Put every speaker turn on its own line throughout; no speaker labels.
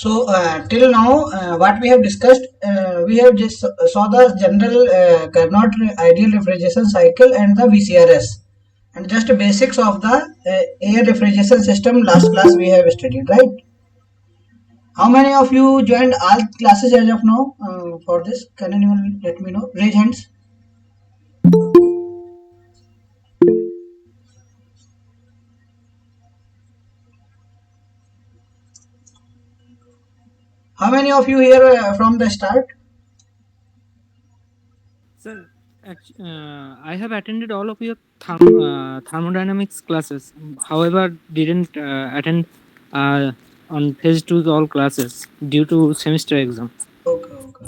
Till now, what we have discussed, we have just saw the general Carnot ideal refrigeration cycle and the VCRS, and just basics of the air refrigeration system. Last class we have studied, right? How many of you joined all classes as of now for this? Can anyone let me know? Raise hands. How many of you here from the start?
Sir, I have attended all of your thermodynamics classes. However, didn't attend on phase 2 all classes due to semester exam.
Okay, okay.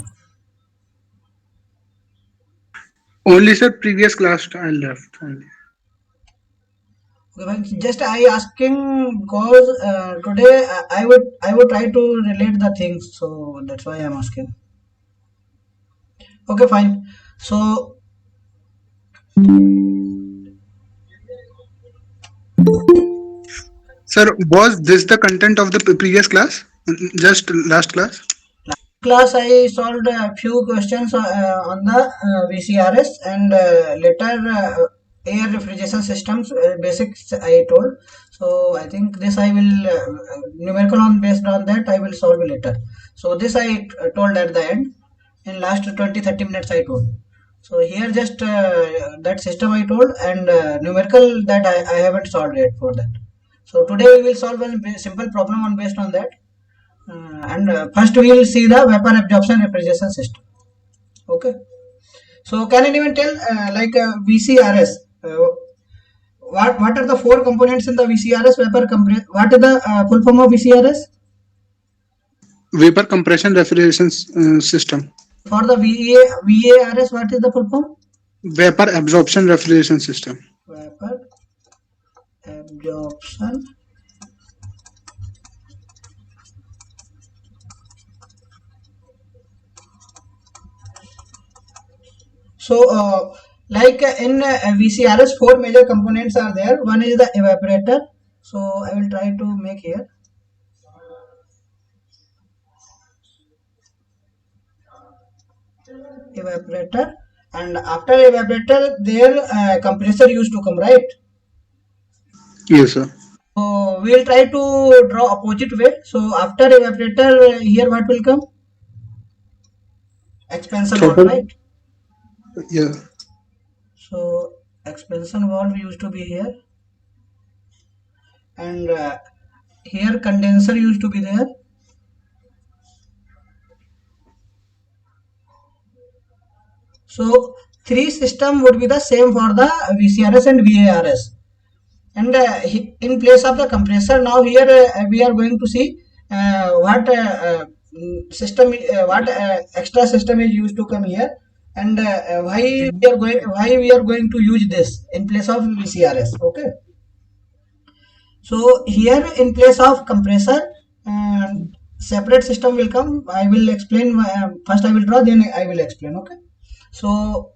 Only sir, previous class I left. Only.
Okay, but just I asking because today I would try to relate the things, so that's why I'm asking. Okay, fine. So
Sir, was this the content of the previous class? Just last class?
last class I solved a few questions on the VCRS and later air refrigeration systems basics I told. So I think this I will numerical on based on that I will solve later. So this I told at the end. In last 20-30 minutes I told. So here just that system I told and numerical that I haven't solved yet for that. So today we will solve a simple problem on based on that. And first we will see the vapor absorption refrigeration system. Okay. So can anyone tell VCRS? What are the four components in the VCRS vapor compress? What is the full form of VCRS?
Vapor compression refrigeration system.
For the VARS, what is the full form?
Vapor absorption refrigeration system.
Vapor absorption in VCRS, four major components are there. One is the evaporator. So I will try to make here. Evaporator, and after evaporator, their compressor used to come, right?
Yes, sir.
So we will try to draw opposite way. So after evaporator, here what will come? Expansion valve, right?
Yeah.
So expansion valve used to be here, and here condenser used to be there. So three system would be the same for the VCRS and VARS. And in place of the compressor, now here we are going to see what system, what extra system is used to come here, and why we are going to use this in place of VCRS. Okay. So here in place of compressor, separate system will come. I will explain. First I will draw, then I will explain. Okay. So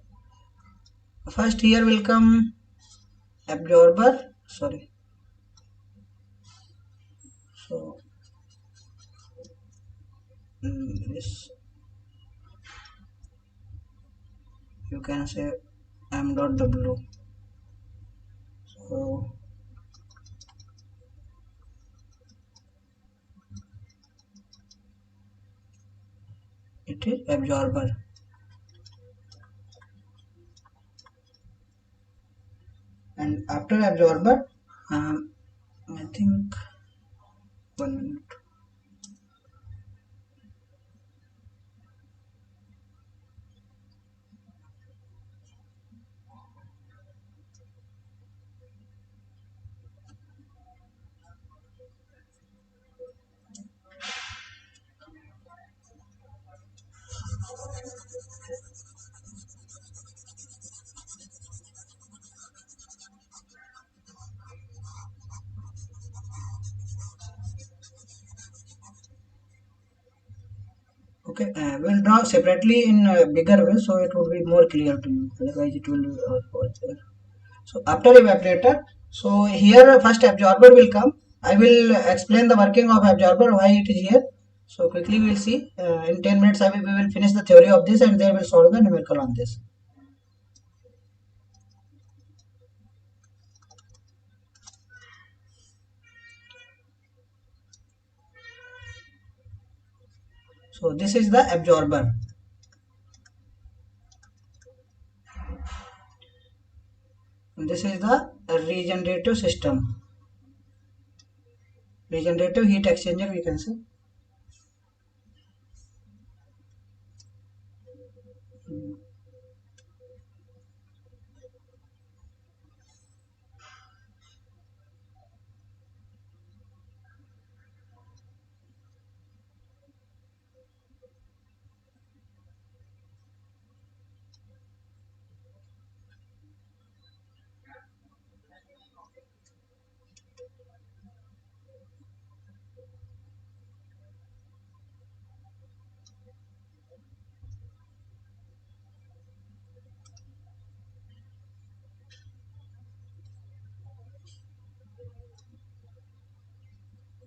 first here will come absorber. Sorry. So this you can say m.w. So it is absorber. And after absorber, I think 1 minute. Okay, we'll draw separately in a bigger way so it would be more clear to you. Otherwise, it will be so after evaporator, so here first absorber will come. I will explain the working of absorber, why it is here. So quickly we'll see. In 10 minutes we will finish the theory of this and then we'll solve the numerical on this. So this is the absorber. And this is the regenerative system. Regenerative heat exchanger we can say.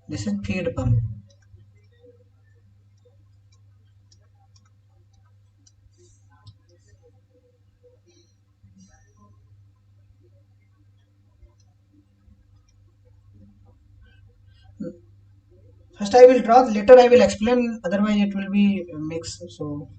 This is feed pump. First I will draw, later I will explain, otherwise it will be mixed. So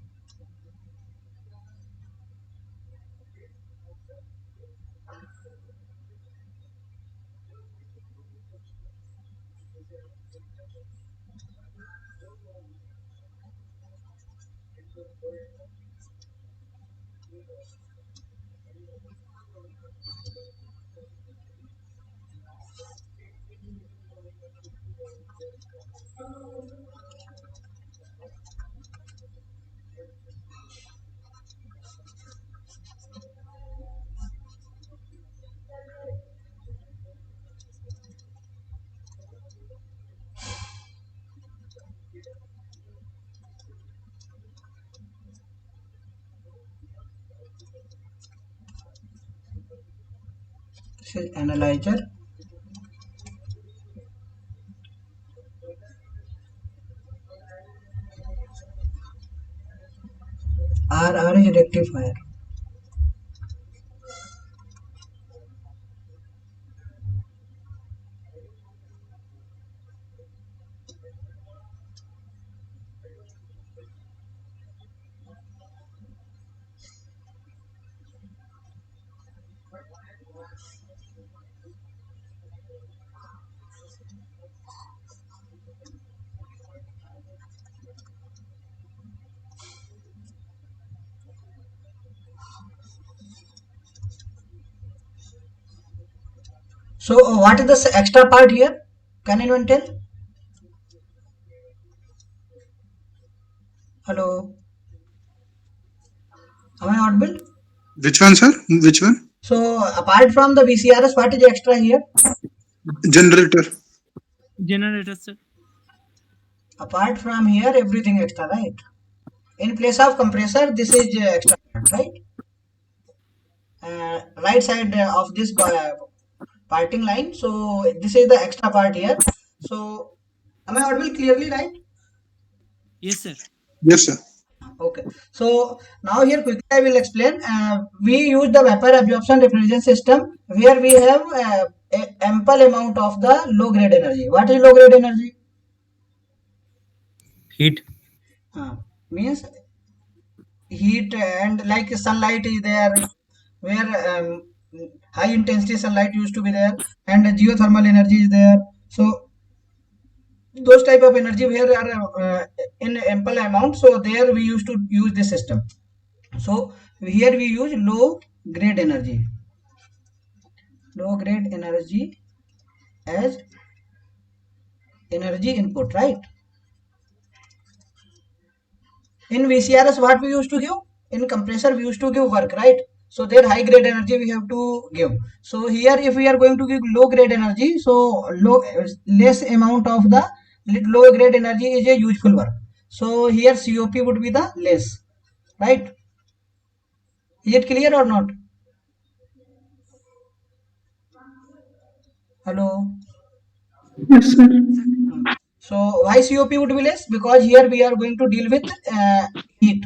this is analyzer. R is rectifier. So what is the extra part here? Can anyone tell? Hello, am I audible?
Which one, sir? Which one?
So apart from the VCRS, what is extra here?
Generator.
Generator, sir.
Apart from here, everything extra, right? In place of compressor, this is extra part, right? Right side of this parting line. So this is the extra part here. So am I audible clearly, right?
Yes, sir.
Yes, sir.
Okay. So now here quickly I will explain. We use the vapor absorption refrigeration system where we have ample amount of the low grade energy. What is low grade energy?
Heat.
Means heat and like sunlight is there where high intensity sunlight used to be there and geothermal energy is there. So those type of energy where are in ample amount, so there we used to use this system. So here we use grade energy low grade energy as energy input, right? In VCRS what we used to give, in compressor we used to give work, right? So there high grade energy we have to give. So here if we are going to give low grade energy, so low less amount of the low grade energy is a useful work. So here COP would be the less, right? Is it clear or not? Hello.
Yes, sir.
So why COP would be less? Because here we are going to deal with heat.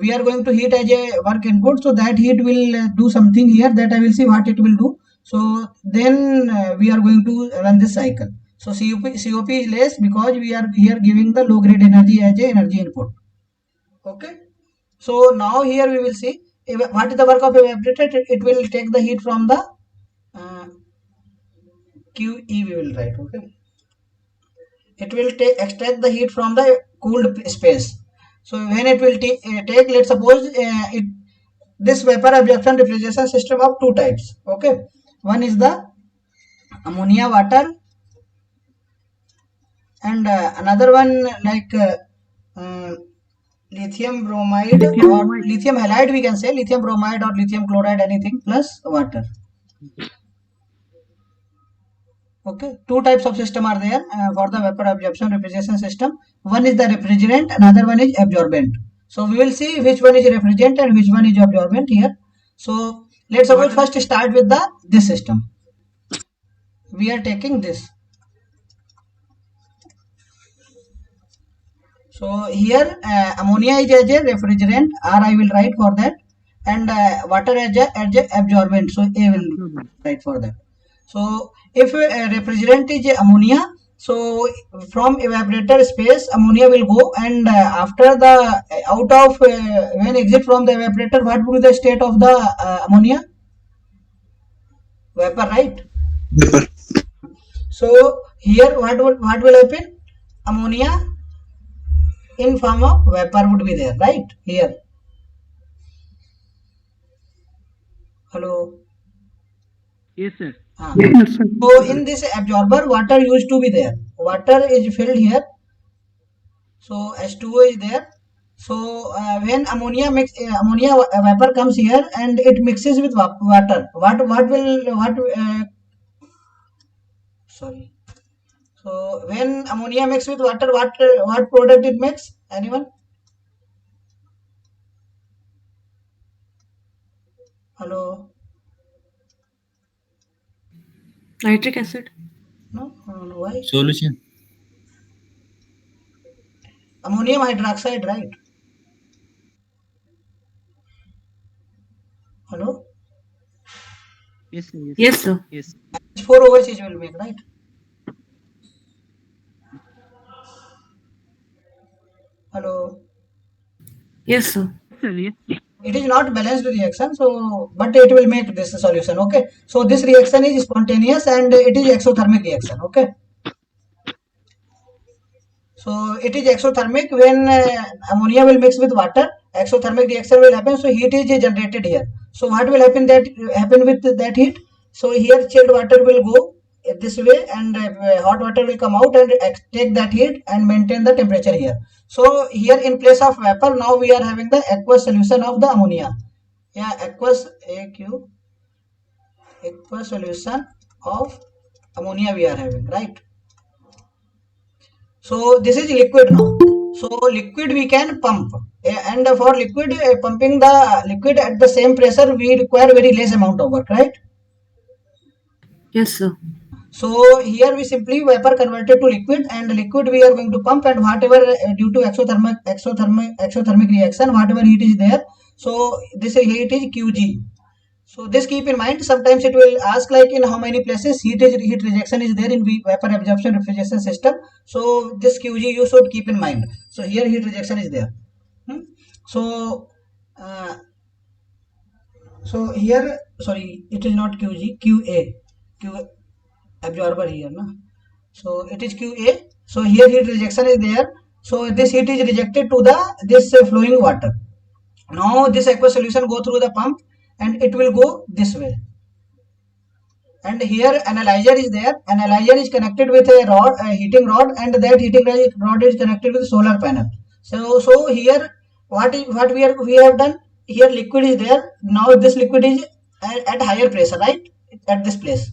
We are going to heat as a work input, so that heat will do something here, that I will see what it will do. So then we are going to run this cycle. So COP is less because we are here giving the low grade energy as a energy input. Okay. So now here we will see what is the work of evaporator. It will take the heat from the uh, QE, we will write. Okay. It will extract the heat from the cooled space. So when it will take, let's suppose this vapor absorption refrigeration system of two types. Okay, one is the ammonia water, and another one like uh, lithium bromide or lithium halide, we can say lithium bromide or lithium chloride, anything plus water. Okay, two types of system are there for the vapor absorption refrigeration system. One is the refrigerant, another one is absorbent. So we will see which one is refrigerant and which one is absorbent here. So let's suppose first start with the this system. We are taking this. So here ammonia is as a refrigerant, R I will write for that, and water as a absorbent. So A will write for that. So if refrigerant is ammonia, so from evaporator space ammonia will go, and after the out of when exit from the evaporator, what will be the state of the ammonia? Vapor, right?
Vapor.
So here what will happen? Ammonia in form of vapor would be there, right? Here. Hello.
Yes, sir.
Yes, sir.
So in this absorber, water used to be there. Water is filled here. So H2O is there. So when ammonia vapor comes here and it mixes with water. What will what sorry. So when ammonia mixes with water, what product it makes? Anyone? Hello.
Nitric acid.
No, no, why?
Solution.
Ammonium hydroxide, right? Hello.
Yes, sir.
Yes, sir.
Yes.
H4 overseas will make, right? Hello.
Yes, sir.
Sir, yes.
It is not balanced reaction, so but it will make this solution. Okay, so this reaction is spontaneous and it is exothermic reaction. Okay, so it is exothermic. When ammonia will mix with water, exothermic reaction will happen, so heat is generated here. So what will happen with that heat? So here chilled water will go this way, and hot water will come out and take that heat and maintain the temperature here. So here in place of vapor, now we are having the aqueous solution of the ammonia. Yeah, aqueous solution of ammonia we are having, right? So this is liquid now. So liquid we can pump, and for liquid pumping the liquid at the same pressure, we require very less amount of work, right?
Yes, sir.
So here we simply vapor converted to liquid, and liquid we are going to pump, and whatever due to exothermic reaction, whatever heat is there, so this heat is QG. So this keep in mind. Sometimes it will ask like in how many places heat rejection is there in vapor absorption refrigeration system. So this QG you should keep in mind. So here heat rejection is there. So uh, so here, sorry, it is not QG, Q absorber here, na. So it is QA. So here heat rejection is there. So this heat is rejected to the this flowing water. Now this aqueous solution go through the pump and it will go this way. And here analyzer is there. Analyzer is connected with a heating rod, and that heating rod is connected with solar panel. So here what we have done here, liquid is there. Now this liquid is at higher pressure, right? At this place.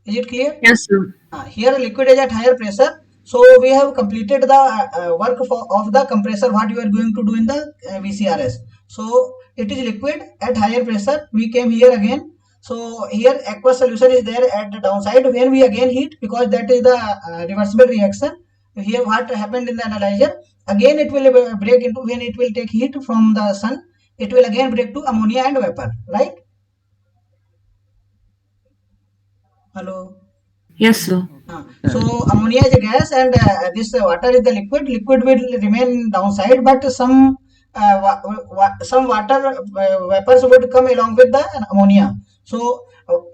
Is it clear?
Yes, sir.
Here liquid is at higher pressure. So we have completed the work of the compressor, what you are going to do in the VCRS. So it is liquid at higher pressure. We came here again. So here aqueous solution is there at the downside. When we again heat, because that is the reversible reaction, here what happened in the analyzer, again it will break into, when it will take heat from the sun, it will again break to ammonia and vapor, right? Hello.
Yes, sir.
So ammonia is a gas, and this water is the liquid. Liquid will remain downside, but some water vapors would come along with the ammonia. So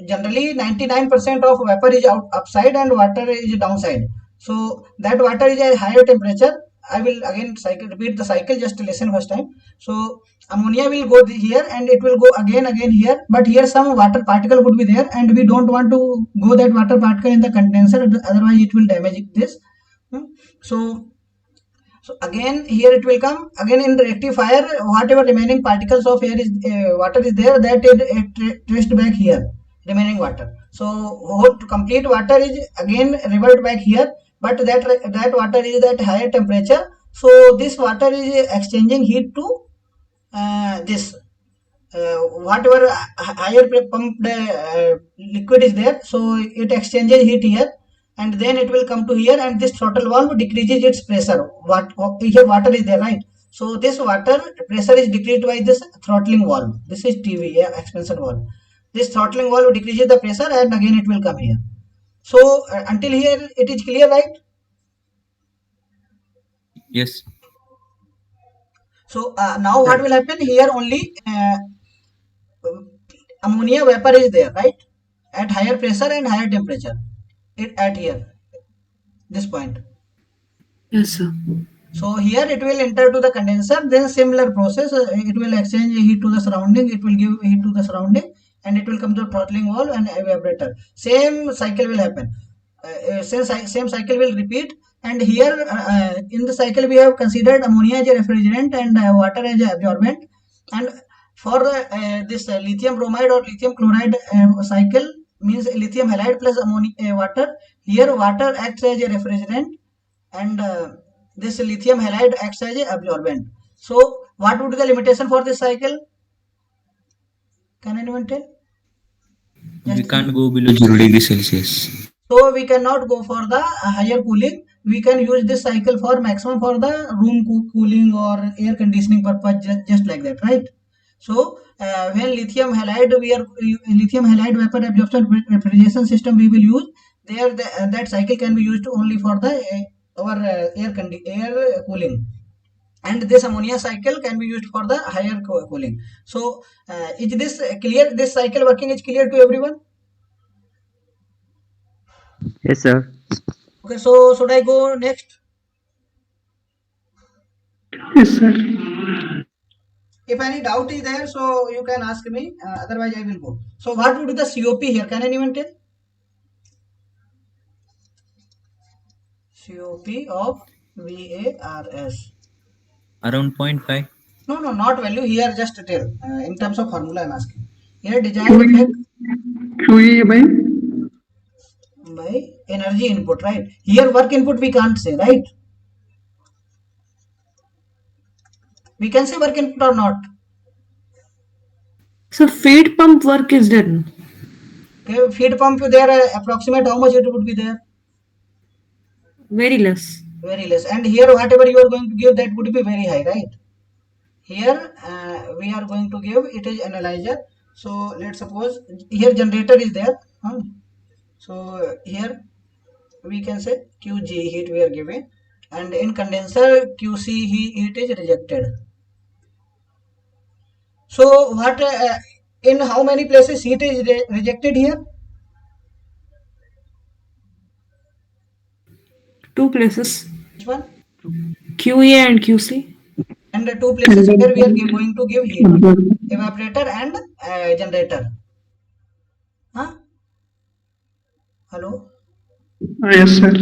generally 99% of vapor is out upside and water is downside. So that water is a higher temperature. I will again repeat the cycle. Just listen first time. So ammonia will go here and it will go again here, but here some water particle would be there, and we don't want to go that water particle in the condenser, otherwise it will damage this. So again here it will come again in the rectifier, whatever remaining particles of air is water is there, that it traced back here, remaining water. So whole complete water is again revert back here, but that water is at higher temperature. So this water is exchanging heat to this whatever higher pumped liquid is there, so it exchanges heat here, and then it will come to here, and this throttle valve decreases its pressure. Here water is there, right? So this water pressure is decreased by this throttling valve. This is TV, expansion valve. This throttling valve decreases the pressure, and again it will come here. So until here it is clear, right?
Yes.
So now what will happen here? Only ammonia vapor is there, right? At higher pressure and higher temperature. At here, this point.
Yes, sir.
So here it will enter to the condenser, then similar process. It will exchange heat to the surrounding. It will give heat to the surrounding, and it will come to throttling valve and evaporator. Same cycle will happen. Same cycle will repeat. And here in the cycle we have considered ammonia as a refrigerant and water as a absorbent. And for this lithium bromide or lithium chloride cycle, means lithium halide plus ammonia water. Here water acts as a refrigerant, and this lithium halide acts as a absorbent. So what would be the limitation for this cycle? Can anyone tell?
We can't go below 0 degrees Celsius.
So we cannot go for the higher cooling. We can use this cycle for maximum for the room cooling or air conditioning purpose, just like that, right? So when lithium halide lithium halide vapor absorption refrigeration system we will use, there that cycle can be used only for the our air cooling, and this ammonia cycle can be used for the higher cooling. So is this clear? This cycle working is clear to everyone?
Yes, sir.
Okay, so should I go next?
Yes, sir.
If any doubt is there, so you can ask me. Otherwise, I will go. So what would be the COP here? Can anyone tell? COP of VARS.
Around 0.5.
No, not value. Here, just tell. In terms of formula, I'm asking. Here, desired effect
QE
by energy input, right? Here, work input we can't say, right? We can say work input or not.
So feed pump work is done.
Okay, feed pump there, approximate how much it would be there?
Very less.
Very less. And here, whatever you are going to give, that would be very high, right? Here we are going to give it is analyzer. So let's suppose here generator is there. So here we can say QG heat we are giving, and in condenser QC heat is rejected. So what in how many places heat is rejected here?
2 places.
Which one?
QA and QC.
And the 2 places where we are going to give heat: evaporator and generator. Hello.
Yes, sir.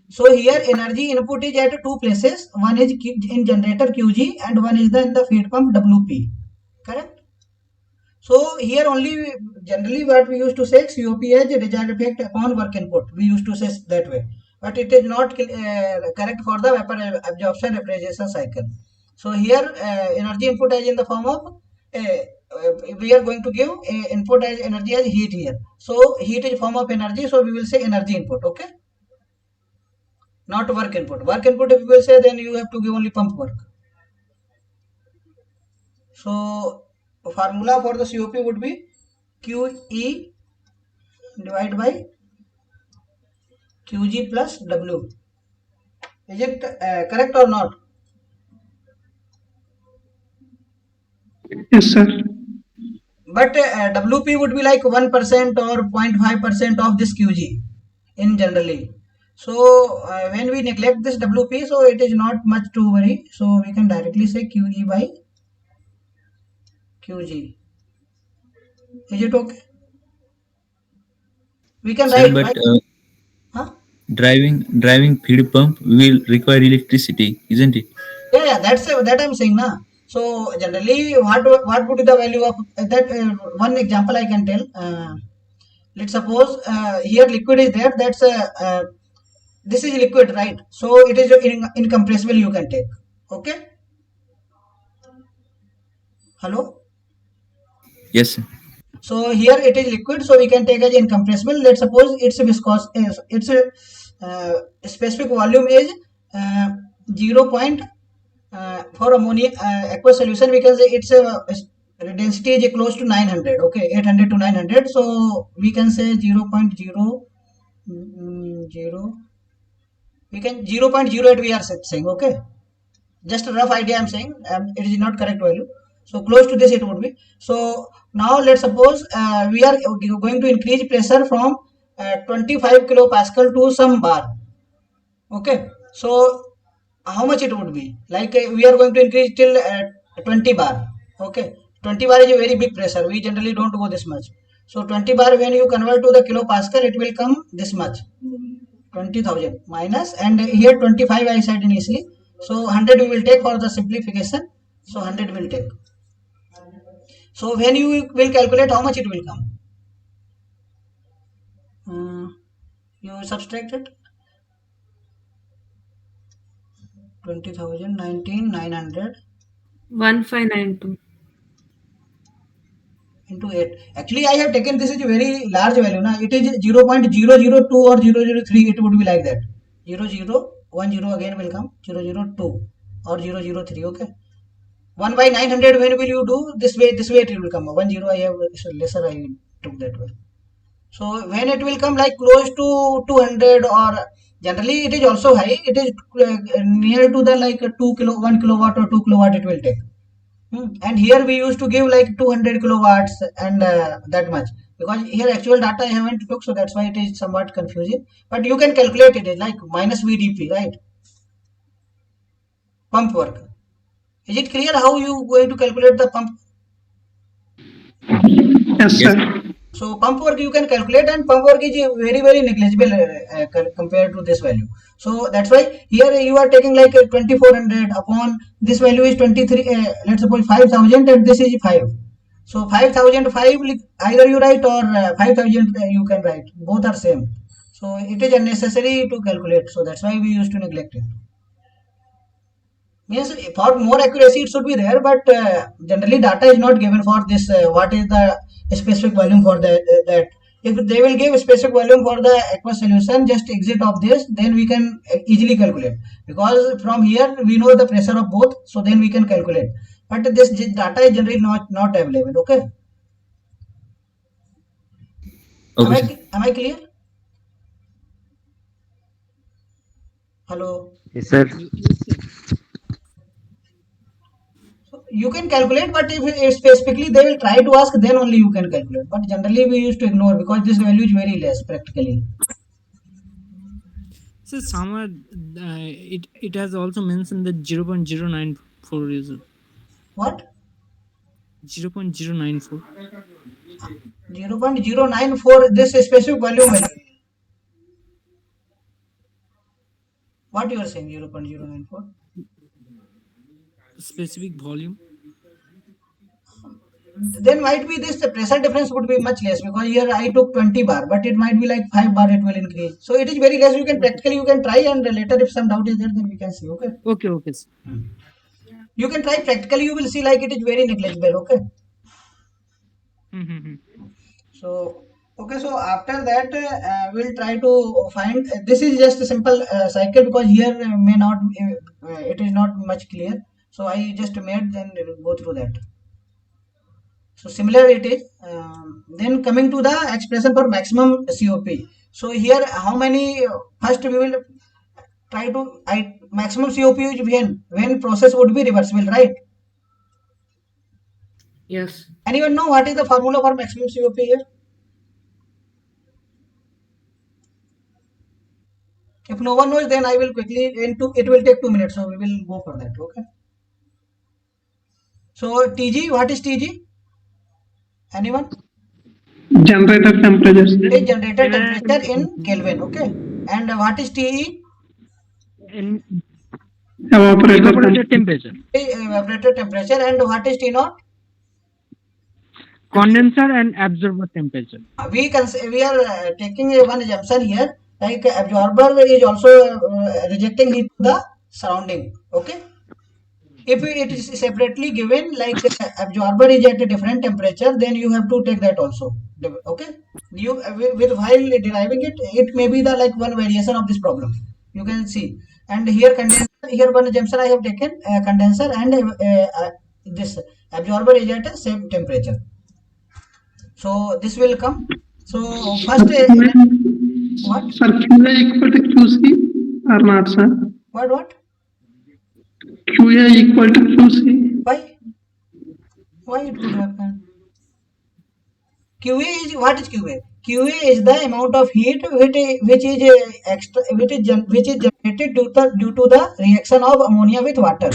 So here energy input is at 2 places. One is in generator QG and one is in the feed pump WP. Correct? So here only generally what we used to say COP as desired effect upon work input. We used to say that way. But it is not correct for the vapor absorption refrigeration cycle. So here energy input is in the form of we are going to give input as energy as heat here. So heat is form of energy, so we will say energy input, okay? Not work input. Work input if we will say, then you have to give only pump work. So formula for the COP would be QE divided by QG plus W. Is it correct or not?
Yes, sir.
But WP would be like 1% or 0.5% of this QG in generally. So when we neglect this WP, so it is not much to worry. So we can directly say QE by QG. Is it okay? We can
Sir,
write,
but
right? Huh?
driving feed pump will require electricity, isn't it?
Yeah, that's that I'm saying, na. So generally, what would be the value of that? One example I can tell. Let's suppose here liquid is there. That's this is liquid, right? So it is incompressible. You can take. Okay. Hello.
Yes, sir.
So here it is liquid, so we can take as incompressible. Let's suppose its viscous, its specific volume is 0. For ammonia aqueous solution, we can say its density is close to 900. Okay, 800 to 900. So we can say 0.0, 0. We can 0.08 we are saying. Okay, just a rough idea I'm saying, it is not correct value, so close to this it would be. So now let's suppose we are going to increase pressure from 25 kilopascal to some bar. Okay, so how much it would be, like we are going to increase till 20 bar. Okay, 20 bar is a very big pressure, we generally don't go this much. So 20 bar, when you convert to the kilopascal, it will come this much, 20,000 minus, and here 25 I said initially, so 100 we will take for the simplification, so 100 will take. So when you will calculate, how much it will come, you subtract it, 20,000 19,900
1592.
into 8. Actually I have taken, this is a very large value, na. It is 0.002 or 003, it would be like that, 0010 again will come, 002 or 003. Okay, 1 by 900, when will you do this way, this way it will come 10, I have lesser, I took that way. So when it will come like close to 200, or generally it is also high, it is near to the like 1 kilowatt or 2 kilowatt it will take. And here we used to give like 200 kilowatts and that much, because here actual data I haven't took, so that's why it is somewhat confusing, but you can calculate it like minus VDP, right? Pump work. Is it clear how you going to calculate the pump?
Yes,
Yes.
sir.
So pump work you can calculate, and pump work is very negligible compared to this value. So that's why here you are taking like 2400 upon this value is 23. Let's suppose 5000 and this is 5. So 5005 either you write or 5000 you can write. Both are same. So it is unnecessary to calculate. So that's why we used to neglect it. Means for more accuracy it should be there, but generally data is not given for this, what is the specific volume for that. If they will give a specific volume for the aqueous solution, just exit of this, then we can easily calculate, because from here we know the pressure of both, so then we can calculate, but this data is generally not available. Okay,
Okay, sir.
am I clear? Hello.
Yes, sir.
You can calculate, but if specifically they will try to ask, then only you can calculate, but generally we used to ignore, because this value is very less practically.
So somewhere it has also mentioned that 0.094 is
What?
0.094.
0.094, this specific volume value. What you are saying, 0.094?
Specific volume.
Then might be this, the pressure difference would be much less, because here I took 20 bar, but it might be like 5 bar it will increase. So it is very less. You can practically, you can try, and later if some doubt is there, then we can see. Okay.
Okay, sir.
You can try practically, you will see like it is very negligible. Okay.
Mm-hmm.
So okay, so after that we'll try to find this is just a simple cycle, because here may not it is not much clear, so I just made then go through that. So similar it is. Then coming to the expression for maximum COP. So here how many first we will try to maximum COP is when process would be reversible, right?
Yes.
Anyone know what is the formula for maximum COP here? If no one knows, then I will quickly it will take 2 minutes, so we will go for that. Okay. So TG, what is TG? Anyone?
Generator temperature.
It is generator temperature
Temperature
in Kelvin. Okay. And what is TE?
in
Evaporator
evaporator
temperature.
temperature,
Evaporator temperature. And what is T naught?
condenser and absorber temperature.
We are taking one assumption here, like absorber is also rejecting heat to the surrounding. Okay. If it is separately given, like absorber is at a different temperature, then you have to take that also. Okay. You with while deriving it, it may be the like one variation of this problem. You can see. And here condenser, here one assumption I have taken, condenser and this absorber is at the same temperature. So this will come. So first, what?
Sir, QA equal to QC or not, sir?
What?
QA equal to QC.
Why? Why it could happen? QA is what is QA? QA is the amount of heat which is extra which is generated due to the reaction of ammonia with water.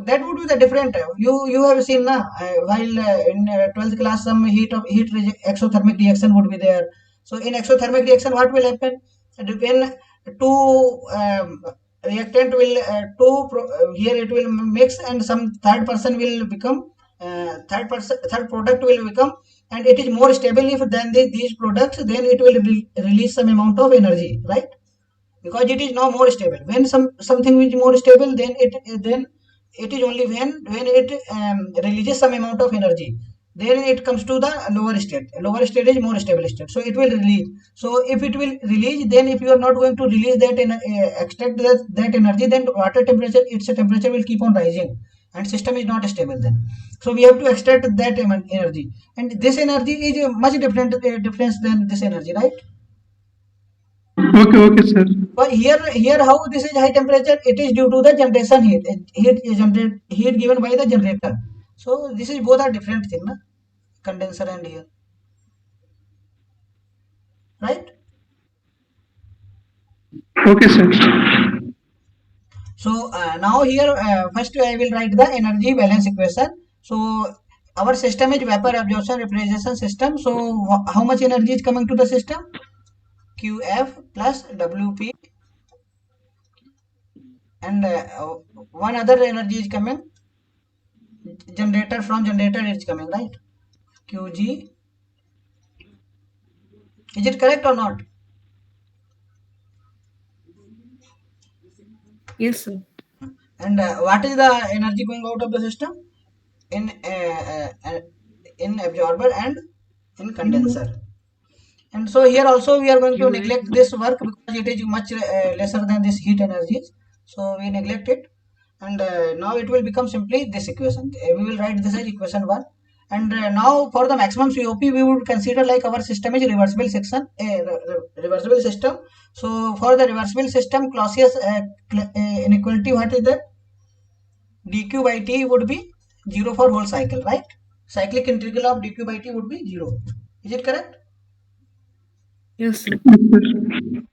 That would be the different. You have seen na while in 12th class some exothermic reaction would be there. So in exothermic reaction, what will happen when two reactant will here it will mix, and some third person will become third product will become, and it is more stable if than these products, then it will release some amount of energy, right? Because it is now more stable. When something is more stable, then it is only when it releases some amount of energy, then it comes to the lower state. Lower state is more stable state, so it will release. So if it will release, then if you are not going to release that extract that energy, then water temperature, its temperature will keep on rising, and system is not stable then. So we have to extract that energy, and this energy is much difference than this energy, right?
Okay, sir.
But here how this is high temperature? It is due to the generation heat. Heat given by the generator. So this is both are different thing, na? Condenser and here, right?
Okay, sir.
So now here first I will write the energy balance equation. So our system is vapor absorption refrigeration system. So how much energy is coming to the system? QF plus WP, and one other energy is coming. Generator is coming, right? QG. Is it correct or not?
Yes, sir.
And what is the energy going out of the system in absorber and in condenser? And so here also we are going to neglect this work because it is much lesser than this heat energies. So we neglect it, and now it will become simply this equation. We will write this as equation 1. And now for the maximum COP, we would consider like our system is reversible reversible system. So for the reversible system, Clausius inequality, what is that? dq by t would be 0 for whole cycle, right? Cyclic integral of dq by t would be 0. Is it correct?
Yes, sir.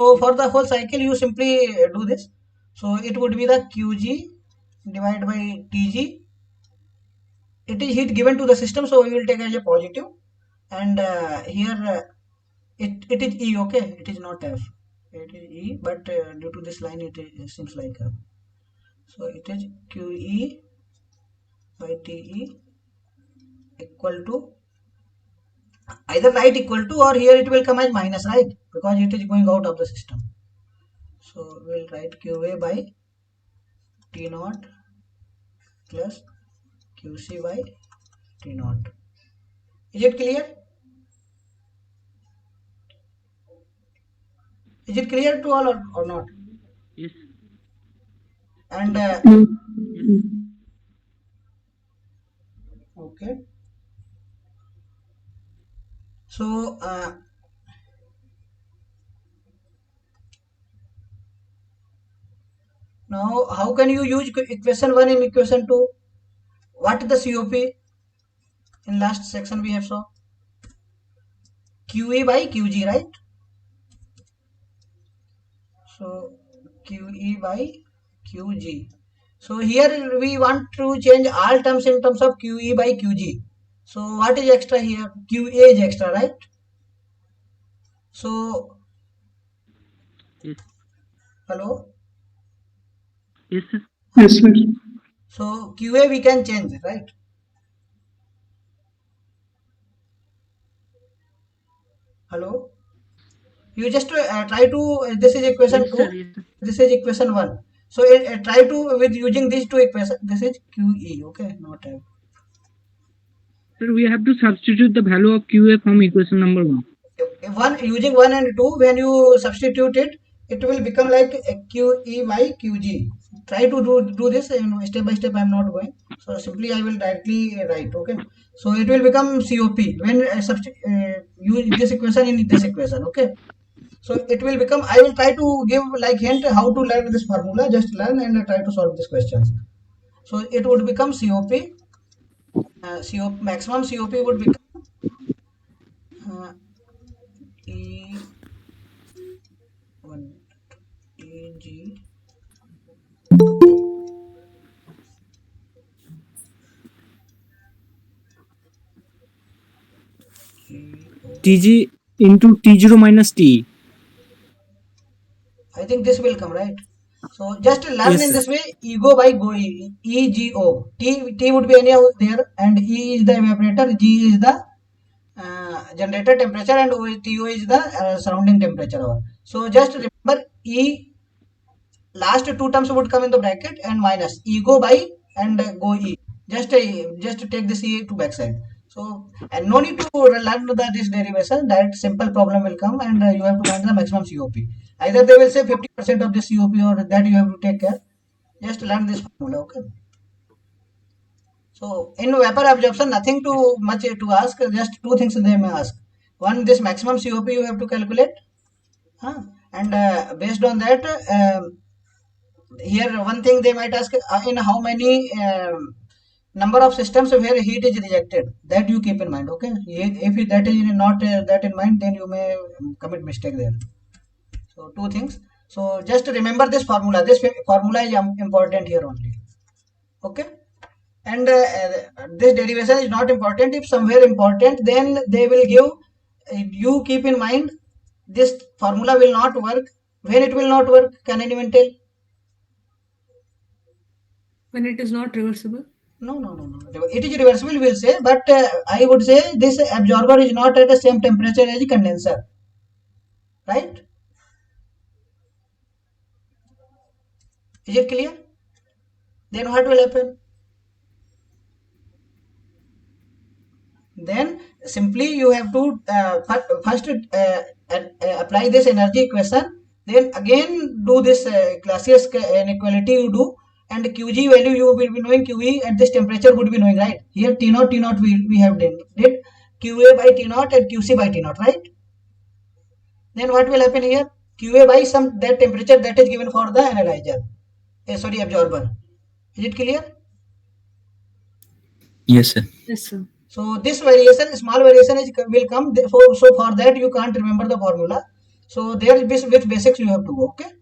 So for the whole cycle, you simply do this. So it would be the Qg divided by Tg. It is heat given to the system, so we will take as a positive. And here it is E, okay? It is not F. It is E, but due to this line, it seems like F. So it is Qe by Te equal to, either write equal to, or here it will come as minus, right? Because it is going out of the system. So we'll write Qa by T naught plus QC by T naught. Is it clear? Is it clear to all or not?
Yes.
And
Mm.
okay. So now how can you use equation 1 in equation 2? What is the COP? In last section we have saw QE by QG, right? So QE by QG. So here we want to change all terms in terms of QE by QG. So what is extra here? QA is extra, right? So
Yes.
hello.
Yes, sir.
Yes, sir.
So QA we can change, right? Hello. You just try to this is equation
Yes,
2,
sir. Yes, sir.
this is equation 1. So try to with using these two equations. This is QE, okay, not F.
Sir, we have to substitute the value of QA from equation number 1.
One using 1 and 2, when you substitute it, it will become like QE by QG. Try to do this step by step. I am not going. So simply I will directly write. Okay. So it will become COP when use this equation in this equation. Okay. So it will become. I will try to give like hint how to learn this formula. Just learn and try to solve these questions. So it would become COP. Maximum COP would become E1 EG
TG into T0 minus T.
I think this will come, right? So just learn
Yes,
in
sir.
this way. Ego by go EGO. T would be any out there, and E is the evaporator. G is the generator temperature, and TO is the surrounding temperature. So just remember E. Last two terms would come in the bracket and minus ego by and go E. Just take this E to backside. So and no need to learn this derivation. That simple problem will come and you have to find the maximum COP. Either they will say 50% of this COP or that you have to take care. Just learn this formula. Okay. So in vapor absorption, nothing too much to ask. Just two things they may ask. One, this maximum COP you have to calculate. And based on that, here one thing they might ask in how many number of systems where heat is rejected, that you keep in mind. Okay, if that is not that in mind, then you may commit mistake there. So two things. So just remember this formula. This formula is important here only. Okay. And this derivation is not important. If somewhere important, then they will give, you keep in mind this formula will not work. When it will not work, can anyone tell?
When it is not reversible.
No, no, no, no. It is reversible, we'll say, but I would say this absorber is not at the same temperature as the condenser, right? Is it clear? Then what will happen? Then simply you have to first apply this energy equation. Then again do this Clausius inequality you do, and QG value you will be knowing, QE and this temperature would be knowing, right? Here T0 we have did QA by T0 and QC by T0, right? Then what will happen here? QA by some that temperature that is given for the analyzer. Sorry, absorber. Is it clear?
Yes, sir.
Yes, sir.
So this variation, small variation will come. So for that you can't remember the formula. So there with basics you have to go. Okay.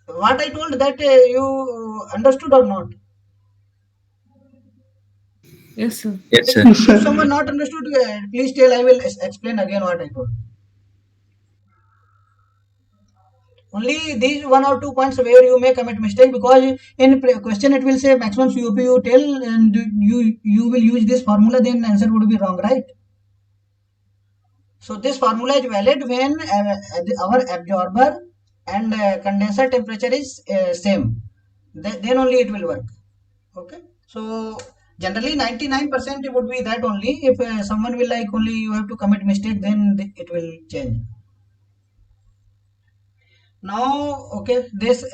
What I told that you understood or not?
Yes, sir.
Yes, sir.
Yes,
If
sir.
someone not understood, please tell. I will explain again what I told. Only these one or two points where you may commit mistake, because in question it will say maximum COP you tell, and you will use this formula, then answer would be wrong, right? So this formula is valid when our absorber and condenser temperature is same. Then only it will work. Okay. So generally 99% it would be that only. If someone will like only you have to commit mistake, then it will change. Now, okay, this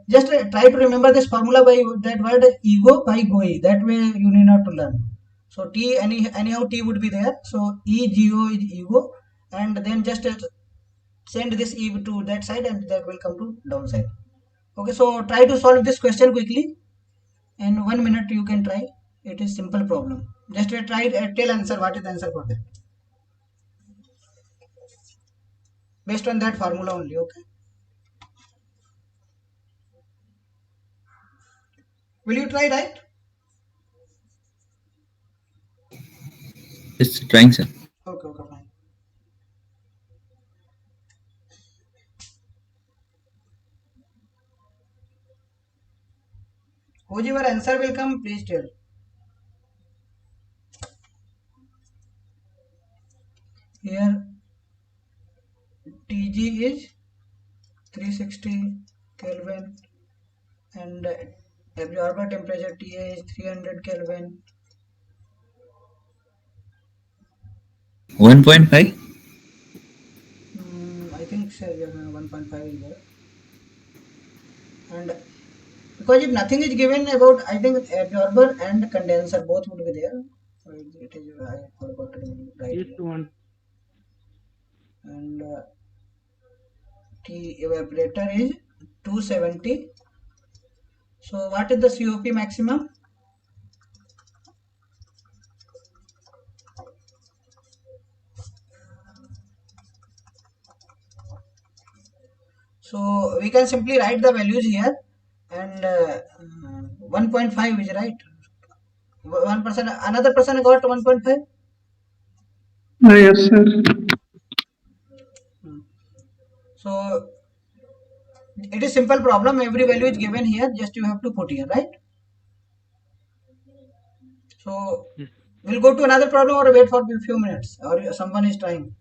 just try to remember this formula by that word ego by GOI. That way you need not to learn. So T anyhow T would be there. So ego is ego, and then just send this E to that side, and that will come to downside. Okay, so try to solve this question quickly. In 1 minute you can try. It is simple problem. Just try tell answer. What is the answer for that? Based on that formula only. Okay. Will you try, right?
Just trying, sir.
Okay, okay, fine. Whoever answer will come, please tell. Here Tg is 360 Kelvin and absorber temperature Ta is 300 Kelvin.
1.5.
I think so, yeah, 1.5 is there. And because if nothing is given about, I think absorber and condenser both would be there. So it is, I forgot to write
Yes,
here.
one.
And T evaporator is 270. So what is the COP maximum? So we can simply write the values here, and 1.5 is right. One person, another person got 1.5.
Yes, sir.
So it is simple problem. Every value is given here. Just you have to put here, right? So
Yes.
we'll go to another problem or wait for a few minutes, or someone is trying.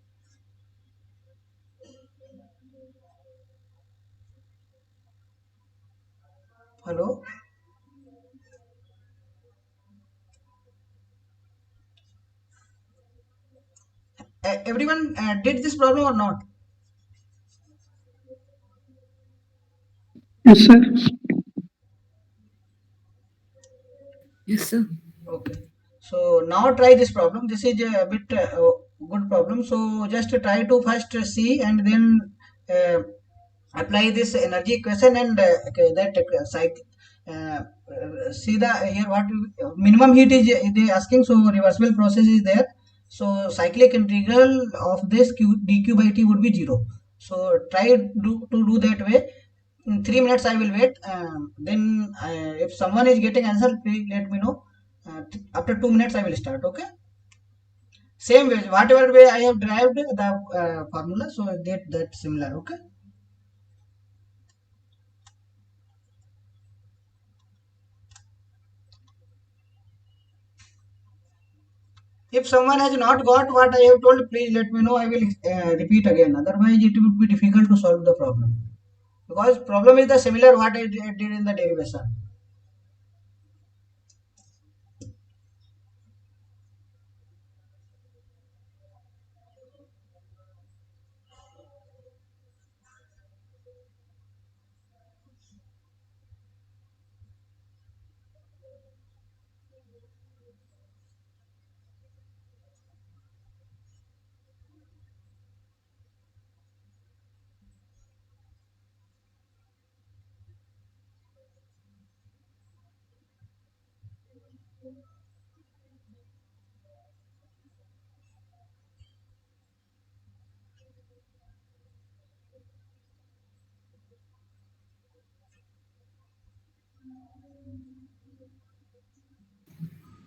Hello. Everyone did this problem or not?
Yes, sir.
Yes, sir.
Okay. So now try this problem. This is a bit good problem. So just try to first see and then uh, apply this energy equation and okay, that see the here what minimum heat is they asking. So reversible process is there. So cyclic integral of this dq by t would be 0. So try to do that way. In 3 minutes I will wait. Then if someone is getting answer, please let me know. After 2 minutes I will start. Okay. Same way, whatever way I have derived the formula, so that similar. Okay. If someone has not got what I have told, please let me know. I will repeat again. Otherwise, it would be difficult to solve the problem because problem is the similar what I did in the derivation.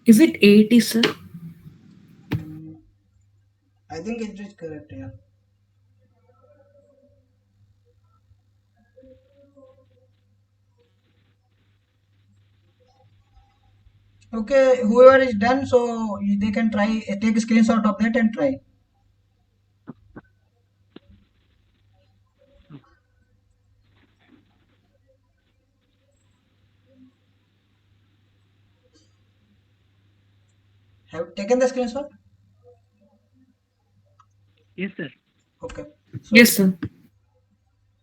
Is it 80, sir?
Mm, I think it is correct. Yeah. Okay. Whoever is done, so they can try take a screenshot of that and try. Have taken the screenshot?
Yes, sir.
Okay.
Yes, sir.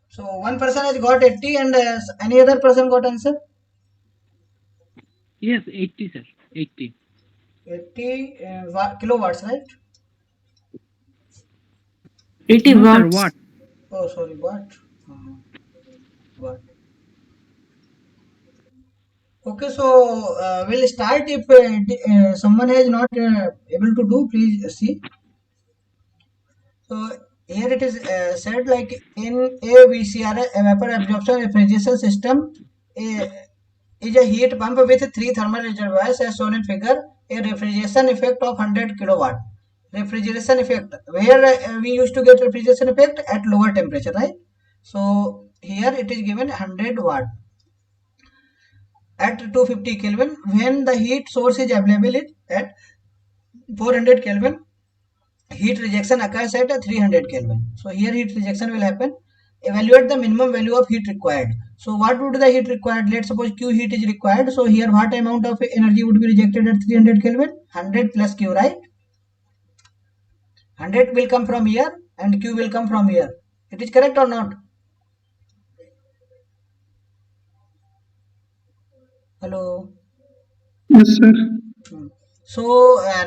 So one person has got 80 and any other person got answer?
Yes, 80, sir. 80.
80 kilowatts, right?
80
No, sir.
watts.
What?
Oh, sorry, what? What? Okay, so we'll start. If someone is not able to do, please see. So here it is said like in a VCR, a vapor absorption refrigeration system, a, is a heat pump with three thermal reservoirs as shown in figure. A refrigeration effect of 100 kilowatt. Refrigeration effect, where we used to get refrigeration effect at lower temperature, right? So here it is given 100 watt at 250 Kelvin. When the heat source is available at 400 Kelvin, heat rejection occurs at 300 Kelvin. So here heat rejection will happen. Evaluate the minimum value of heat required. So what would the heat required? Let's suppose Q heat is required. So here what amount of energy would be rejected at 300 Kelvin? 100 plus Q, right? 100 will come from here and Q will come from here. It is correct or not? Hello.
Yes, sir.
So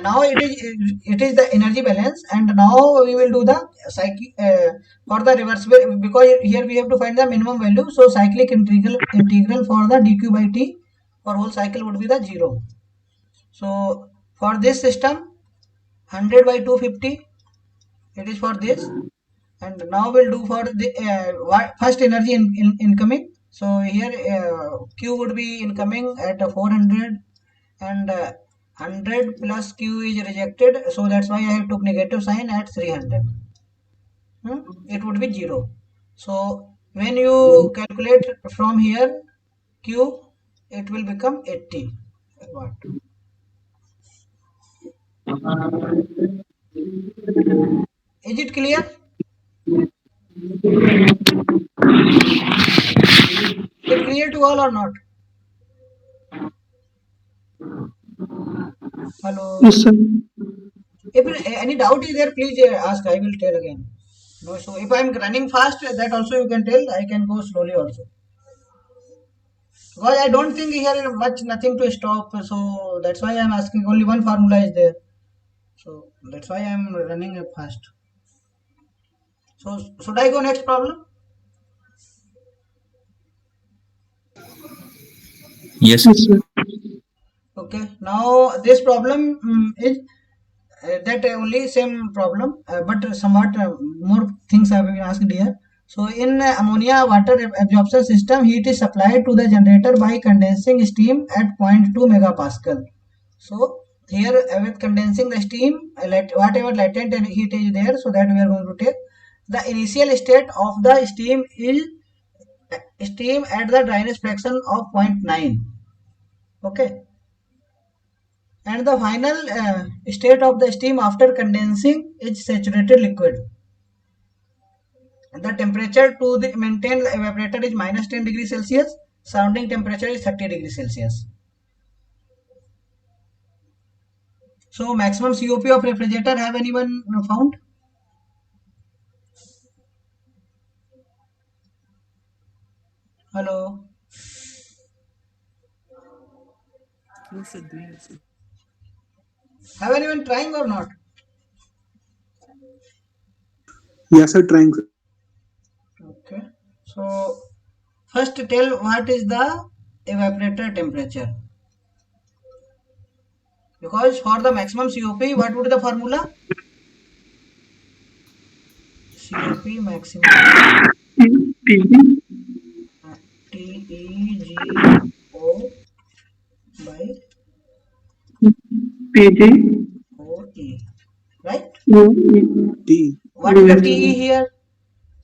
now it is the energy balance, and now we will do the cycle for the reversible, because here we have to find the minimum value. So cyclic integral for the dq by t for whole cycle would be the 0. So for this system, 100 by 250, it is for this. And now we'll do for the first energy incoming. So here q would be incoming at 400, and 100 plus q is rejected, so that's why I have took negative sign at 300. It would be 0. So when you calculate from here q, it will become 80 watt. Is it clear? Is it clear to all or not? Hello.
Yes, sir.
If any doubt is there, please ask. I will tell again. No, so if I am running fast, that also you can tell. I can go slowly also. Because I don't think here is much nothing to stop. So that's why I am asking. Only one formula is there. So that's why I am running fast. So should I go next problem?
Yes.
Yes, sir.
Okay. Now this problem is that only same problem, but somewhat more things have been asked here. So in ammonia water absorption system, heat is supplied to the generator by condensing steam at 0.2 megapascal. So here with condensing the steam, whatever latent heat is there, so that we are going to take. The initial state of the steam is steam at the dryness fraction of 0.9. Okay. And the final state of the steam after condensing is saturated liquid. The temperature to the maintain the evaporator is minus 10 degrees Celsius. Surrounding temperature is 30 degrees Celsius. So maximum COP of refrigerator, have anyone found? Hello.
No, sir. Do you, sir?
Have anyone trying or not?
Yes, sir, trying, sir.
Okay. So first tell what is the evaporator temperature. Because for the maximum COP, what would be the formula? COP maximum,
PG,
TEGO by
PG,
OE, right?
OE,
T.
What is the
yes,
TE here?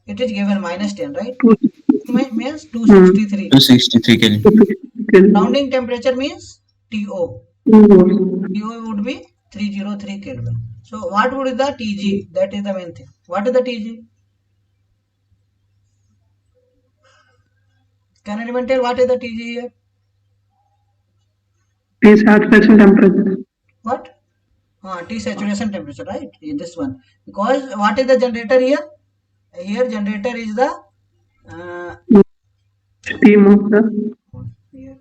It is given minus 10, right?
260,
Means 263.
263 Kelvin.
260,
Surrounding temperature means TO.
2 volts,
TO would be 303 Kelvin. So what would be the TG? That is the main thing. What is the TG? Can anyone tell what is the TG here?
T satisfaction temperature,
What? T saturation temperature, right? This one. Because what is the generator here? Here generator is the uh,
Steam of the
here,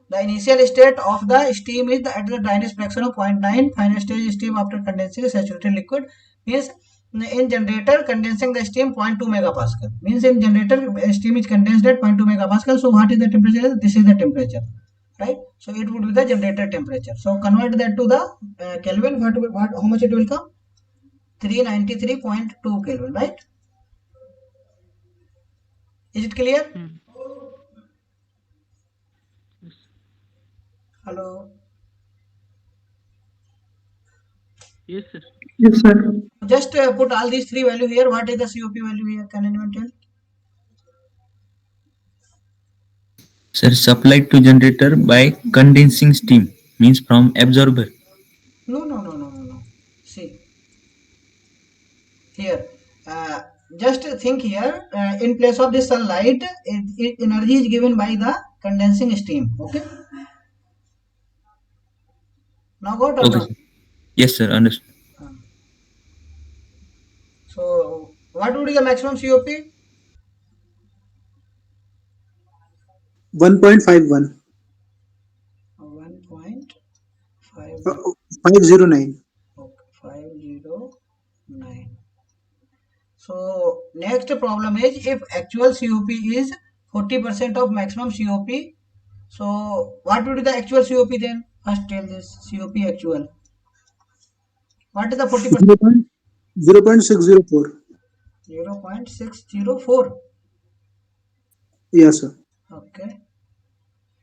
the initial state of the steam is at the dryness fraction of 0.9. Final stage steam after condensing saturated liquid means in generator condensing the steam 0.2 megapascal. Means in generator steam is condensed at 0.2 megapascal. So what is the temperature? This is the temperature, right? So it would be the generator temperature. So convert that to the Kelvin. What how much it will come? 393.2 Kelvin, right? Is it clear? Hello.
Yes, sir.
yes, sir.
Just put all these three value here. What is the COP value here? Can anyone tell?
Sir, supplied to generator by condensing steam means from absorber.
No, no, no, no, no, no. See here. Uh, just think here. In place of the sunlight, energy is given by the condensing steam. Okay. Now got or
Okay,
not?
sir. Yes, sir. Understood.
So what would be the maximum COP?
1.51.
1.5.
509.
Okay, 509. So next problem is if actual COP is 40% of maximum COP. So what would be the actual COP then? First tell this COP actual. What is the 40%?
0.604.
0.604.
Yes, sir.
Okay.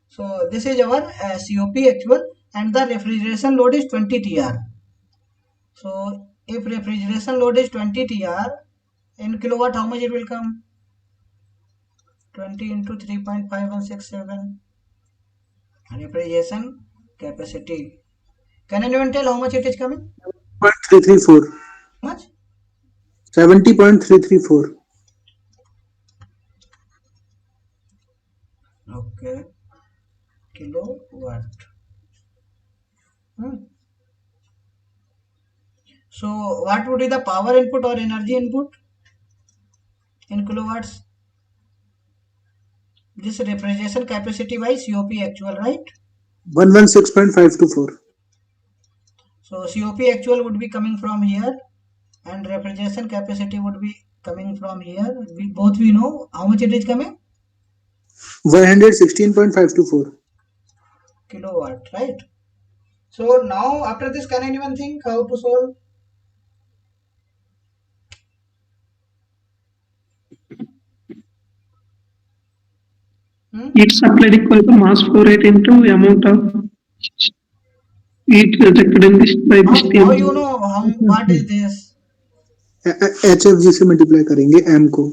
So this is our COP actual and the refrigeration load is 20 TR. So if refrigeration load is 20 TR in kilowatt, how much it will come? 20 into 3.5167 refrigeration capacity. Can anyone tell how much it is coming?
0.334.
How much?
70.334.
Okay. Kilowatt. Hmm. So what would be the power input or energy input in kilowatts? This refrigeration capacity by COP actual, right?
116.524.
So COP actual would be coming from here and refrigeration capacity would be coming from here. We know how much it is coming?
116.524.
Kilowatt, right? So now after this, can anyone think how to solve? Hmm?
Heat supplied equal to mass flow rate into amount of heat rejected in this by the
How
steam.
you know what is this?
HFG से multiply करेंगे m को.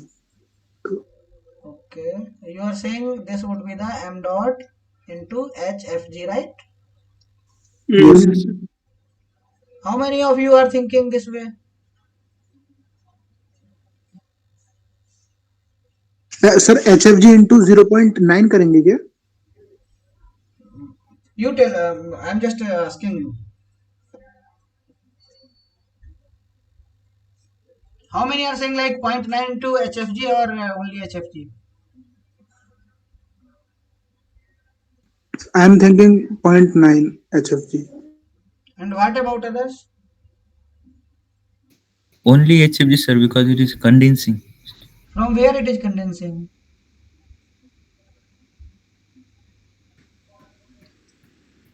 Okay, you are saying this would be the m dot into HFG, right?
Yes.
How many of you are thinking this way?
Sir HFG into 0.9 करेंगे क्या?
You tell. I'm just asking you. How many are saying like 0.9 to HFG or only HFG?
I am thinking 0.9 HFG.
And what about others?
Only HFG, sir, because it is condensing.
From where it is condensing?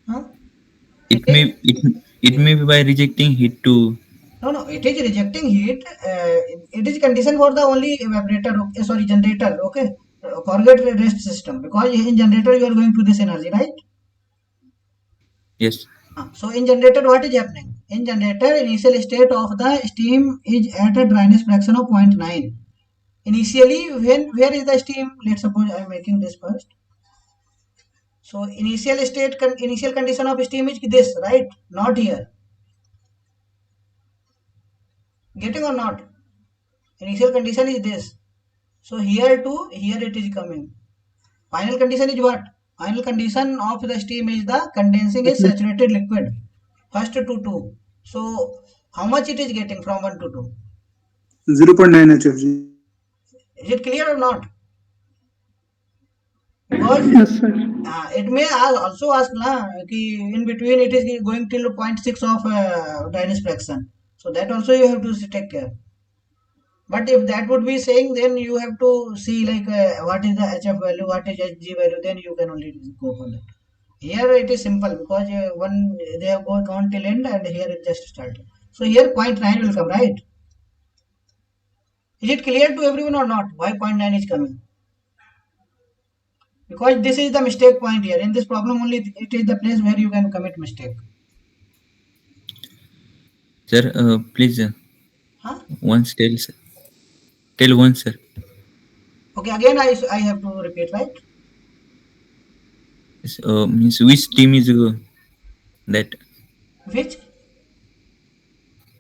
Huh? It
It
is,
may it may be by rejecting heat to.
no, no, it is rejecting heat. It is condition for the only evaporator, sorry, generator. Okay, forget the rest system because in generator you are going to this energy, right?
Yes.
So in generator, what is happening? In generator, initial state of the steam is at a dryness fraction of 0.9. Initially, when where is the steam? Let's suppose I am making this first. So initial condition of steam is this, right? Not here. Getting or not? Initial condition is this. So here to here it is coming. Final condition is what? Final condition of the steam is the condensing is saturated liquid. First to 2. So how much it is getting from 1 to 2?
0.9 HFG.
Is it clear or not? Because
Yes, sir.
it may also ask na, ki in between it is going till 0.6 of Dynamics fraction. So that also you have to take care. But if that would be saying, then you have to see like what is the HF value, what is HG value, then you can only go for that. Here it is simple because one they have gone till end and here it just started. So here 0.9 will come, right? Is it clear to everyone or not why 0.9 is coming? Because this is the mistake point here. In this problem only it is the place where you can commit mistake.
Sir, please
Huh?
once tell once, sir.
Okay, again I have to repeat, right?
Means which team is that
Which?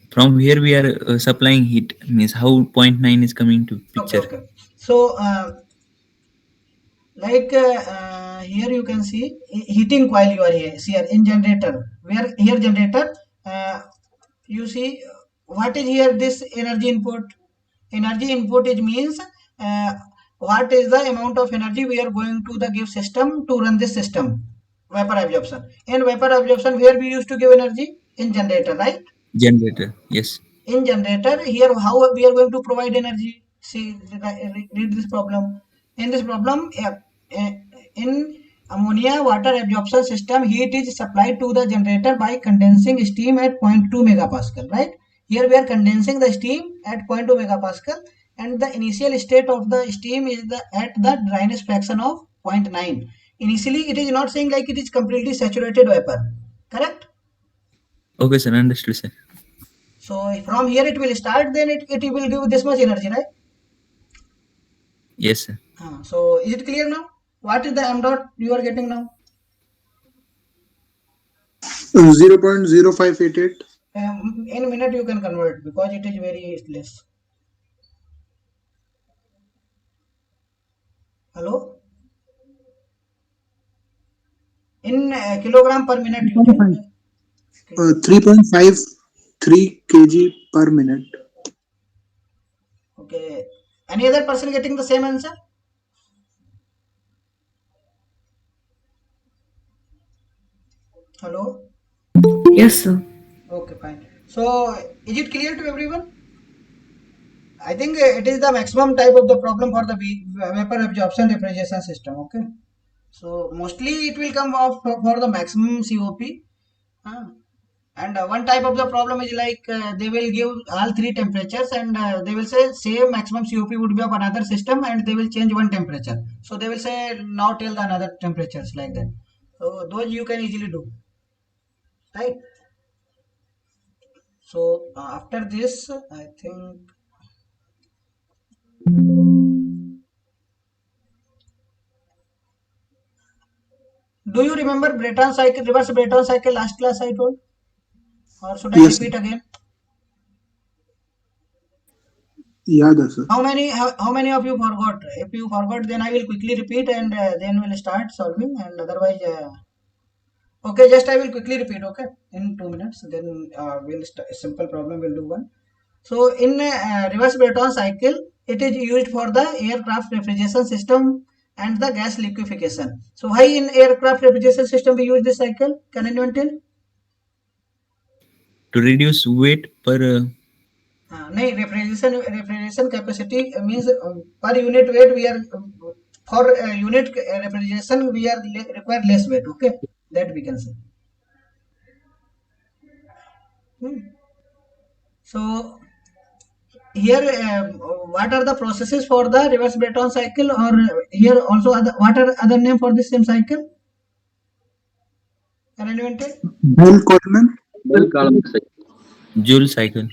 from where we are supplying heat means how point 0.9 is coming to
Okay,
picture.
okay. So like here you can see heating coil you are here. See here in generator. Where here generator you see what is here this energy input. Energy input is means uh, what is the amount of energy we are going to the give system to run this system. Vapor absorption. In vapor absorption where we used to give energy in generator, right?
Generator, yes.
In generator here how we are going to provide energy. See, read this problem. In this problem in ammonia water absorption system heat is supplied to the generator by condensing steam at 0.2 megapascal, right? Here we are condensing the steam at 0.2 megapascal and the initial state of the steam is at the dryness fraction of 0.9. Initially it is not saying like it is completely saturated vapor, correct?
Okay, sir, understood, sir.
So from here it will start, then it will give this much energy, right?
Yes, sir.
So is it clear now? What is the m dot you are getting now?
0.0588.
In a minute you can convert because it is very less. Hello? In kilogram per minute you tell.
3.53 kg per minute.
Okay. Any other person getting the same answer? Hello?
Yes, sir.
Okay, fine. So is it clear to everyone? I think it is the maximum type of the problem for the vapor absorption refrigeration system. Okay. So mostly it will come off for the maximum COP. Huh? And one type of the problem is like they will give all three temperatures and they will say same maximum COP would be of another system and they will change one temperature. So they will say now tell the another temperatures like that. So those you can easily do, right? So after this, I think do you remember Breton cycle, reverse Breton cycle last class I told, or should I
Yes, sir.
repeat again?
याद है sir.
How many of you forgot? If you forgot, then I will quickly repeat and then we'll start solving. And otherwise, okay, just I will quickly repeat. Okay, in 2 minutes. Then we'll simple problem. We'll do one. So in reverse Breton cycle, it is used for the aircraft refrigeration system and the gas liquefaction. So why in aircraft refrigeration system we use this cycle? Can anyone tell?
To reduce weight per
नहीं refrigeration capacity means per unit weight we are for unit refrigeration we are require less weight, okay, that we can say. So here what are the processes for the reverse Breton cycle or here also what are other name for this same cycle? Can anyone tell?
Bell Coleman.
Joule cycle.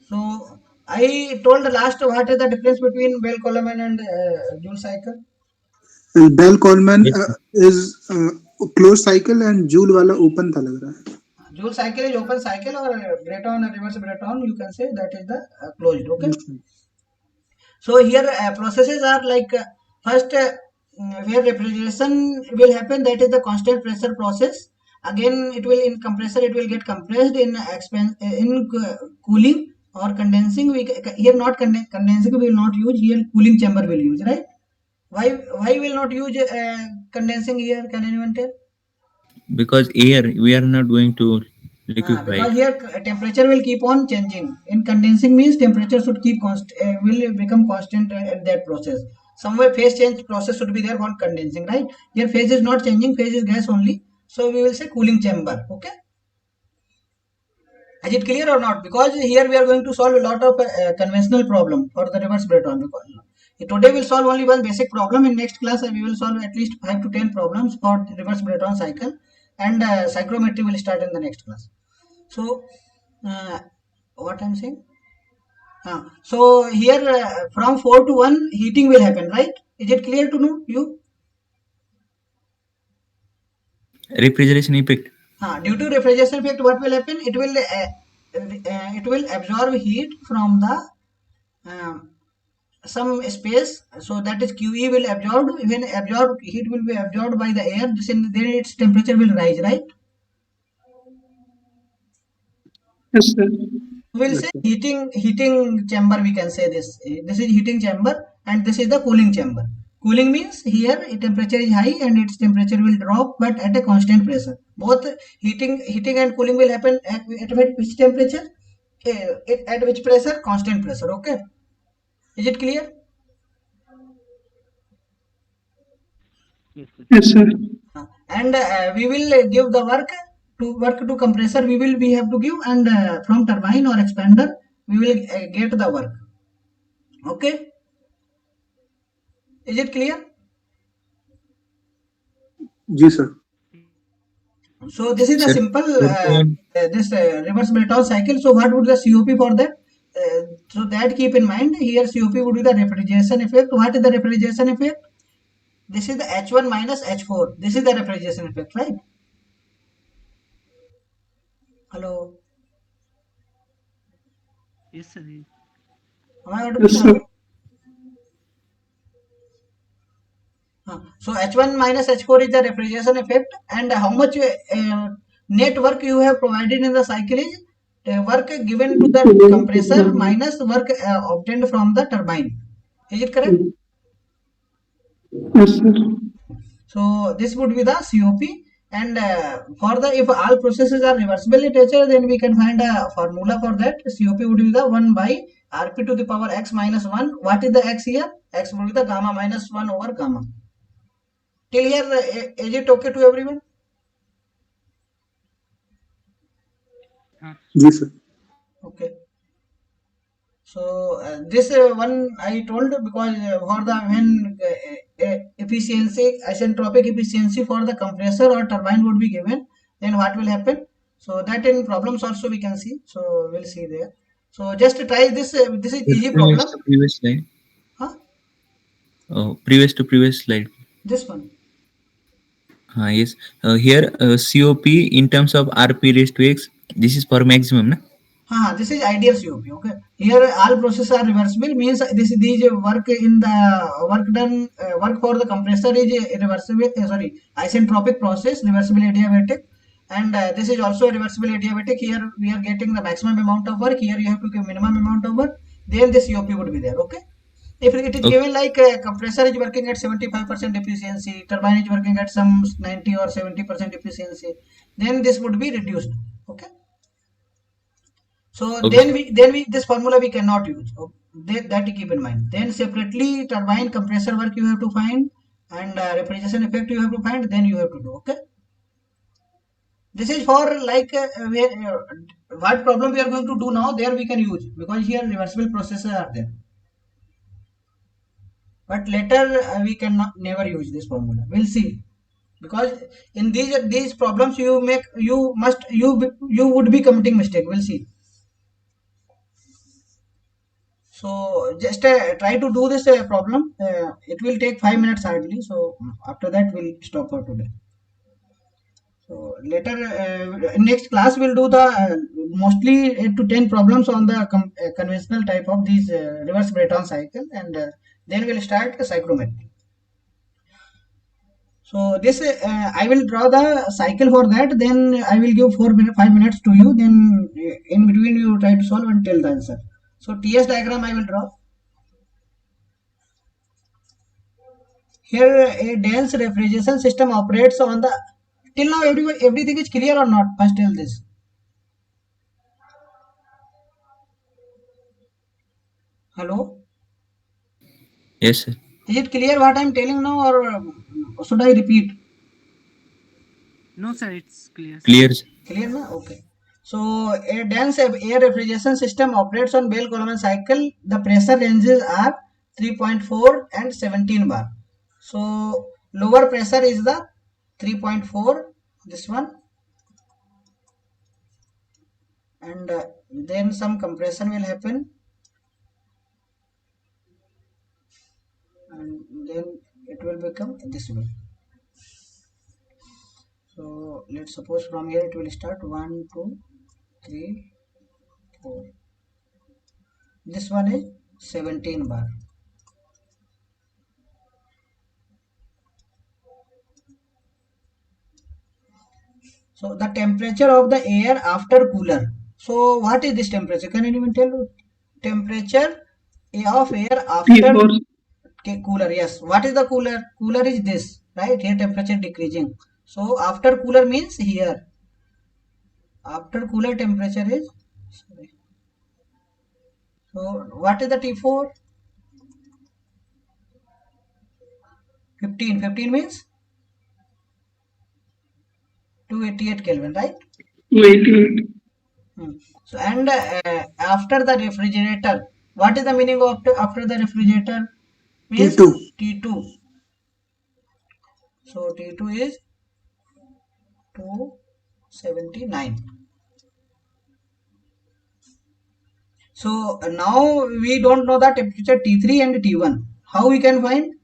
So I told last what is the difference between Bell Coleman and Joule cycle?
Bell Coleman
Yes,
is closed cycle and Joule वाला open था लग रहा है.
Joule cycle is open cycle or Breton reverse Breton you can say that is the closed, okay. So here processes are like first where refrigeration will happen, that is the constant pressure process, Again, it will in compressor, it will get compressed in cooling or condensing. Here not condensing we will not use, here cooling chamber will use, right? Why will not use condensing here? Can anyone tell?
Because air, we are not going to liquefy
Because
it.
here temperature will keep on changing. In condensing means temperature should keep will become constant at that process. Somewhere phase change process should be there for condensing, right? Here phase is not changing, phase is gas only. So we will say cooling chamber. Okay. Is it clear or not? Because here we are going to solve a lot of conventional problem for the reverse Breton. Today we'll solve only one basic problem. In next class we will solve at least 5 to 10 problems for reverse Breton cycle, and psychrometry will start in the next class. So what I'm saying? So here from 4 to 1 heating will happen, right? Is it clear to know you?
Refrigeration effect.
Due to refrigeration effect, what will happen? It will absorb heat from the some space. So that is QE will absorb. When absorbed heat will be absorbed by the air, then its temperature will rise, right?
Yes, sir.
We'll say heating chamber, we can say this. This is heating chamber and this is the cooling chamber. Cooling means here temperature is high and its temperature will drop, but at a constant pressure. Both heating and cooling will happen at which temperature? At which pressure? Constant pressure. Okay. Is it clear?
Yes, sir.
Yes, sir.
And we will give the work to compressor. We have to give, and from turbine or expander we will get the work. Okay. Is it clear?
Ji sir.
So this is the
Sir,
simple
Breton,
this reverse Breton cycle. So what would the COP for that? So that keep in mind, here COP would be the refrigeration effect. What is the refrigeration effect? This is the H1 minus H4. This is the refrigeration effect, right? Hello.
Yes, sir.
Am I audible?
Yes, sir.
Hello. So H1 minus H4 is the refrigeration effect, and how much net work you have provided in the cycle is work given to the compressor minus work obtained from the turbine. Is it correct?
Yes, sir.
So this would be the COP, and for the if all processes are reversible in nature, then we can find a formula for that. COP would be the 1 by Rp to the power x minus 1. What is the x here? X would be the gamma minus 1 over gamma. Till here, is it okay to everyone?
Ji sir.
Okay. So this one I told because for the when efficiency, isentropic efficiency for the compressor or turbine would be given, then what will happen? So that in problems also we can see. So we'll see there. So just try this. This is easy
previous
problem.
to previous slide.
Huh?
Previous to previous slide.
This one.
Yes. Here, COP in terms of RP raised to X, this is for maximum, na?
This is ideal COP. Okay. Here all processes are reversible. Means these work in the work done work for the compressor is reversible. Sorry, isentropic process, reversible adiabatic, and this is also a reversible adiabatic. Here we are getting the maximum amount of work. Here you have to give minimum amount of work. Then this COP would be there. Okay. If it is
Okay.
given like compressor is working at 75% efficiency, turbine is working at some 90 or 70% efficiency, then this would be reduced. Okay. So
Okay.
then we this formula we cannot use. That you keep in mind. Then separately turbine compressor work you have to find, and refrigeration effect you have to find. Then you have to do. Okay. This is for like what problem we are going to do now. There we can use because here reversible processes are there. But later we cannot never use this formula. We'll see because in these problems you would be committing mistake. We'll see. So just try to do this problem. It will take 5 minutes hardly. So after that we'll stop for today. So later in next class we'll do the mostly 8 to 10 problems on the conventional type of these reverse Breton cycle, and then we'll start the cyclometry. So this I will draw the cycle for that. Then I will give 5 minutes to you. Then in between you try to solve and tell the answer. So TS diagram I will draw. Here a dense refrigeration system operates on the. Till now everything is clear or not? First tell this. Hello.
Yes, sir.
Is it clear what I am telling now, or should I repeat?
No, sir, it's clear.
Clear, sir.
Clear na? Okay. So a dense air refrigeration system operates on Bell-Coleman cycle. The pressure ranges are 3.4 and 17 bar. So lower pressure is the 3.4, this one, and then some compression will happen, and then it will become this way. So let's suppose from here it will start 1, 2, 3, 4. This one is 17 bar. So the temperature of the air after cooler. So what is this temperature? Can anyone tell? Temperature of air after
T4.
Cooler. Yes. What is the cooler? Cooler is this, right? Here temperature decreasing. So after cooler means here. After cooler temperature is. Sorry. So what is the T4? 15. 15 means 288 Kelvin, right?
288.
So and after the refrigerator, what is the meaning of after the refrigerator? Means
T2.
T2. So T2 is 279. So now we don't know the temperature T3 and T1. How we can find?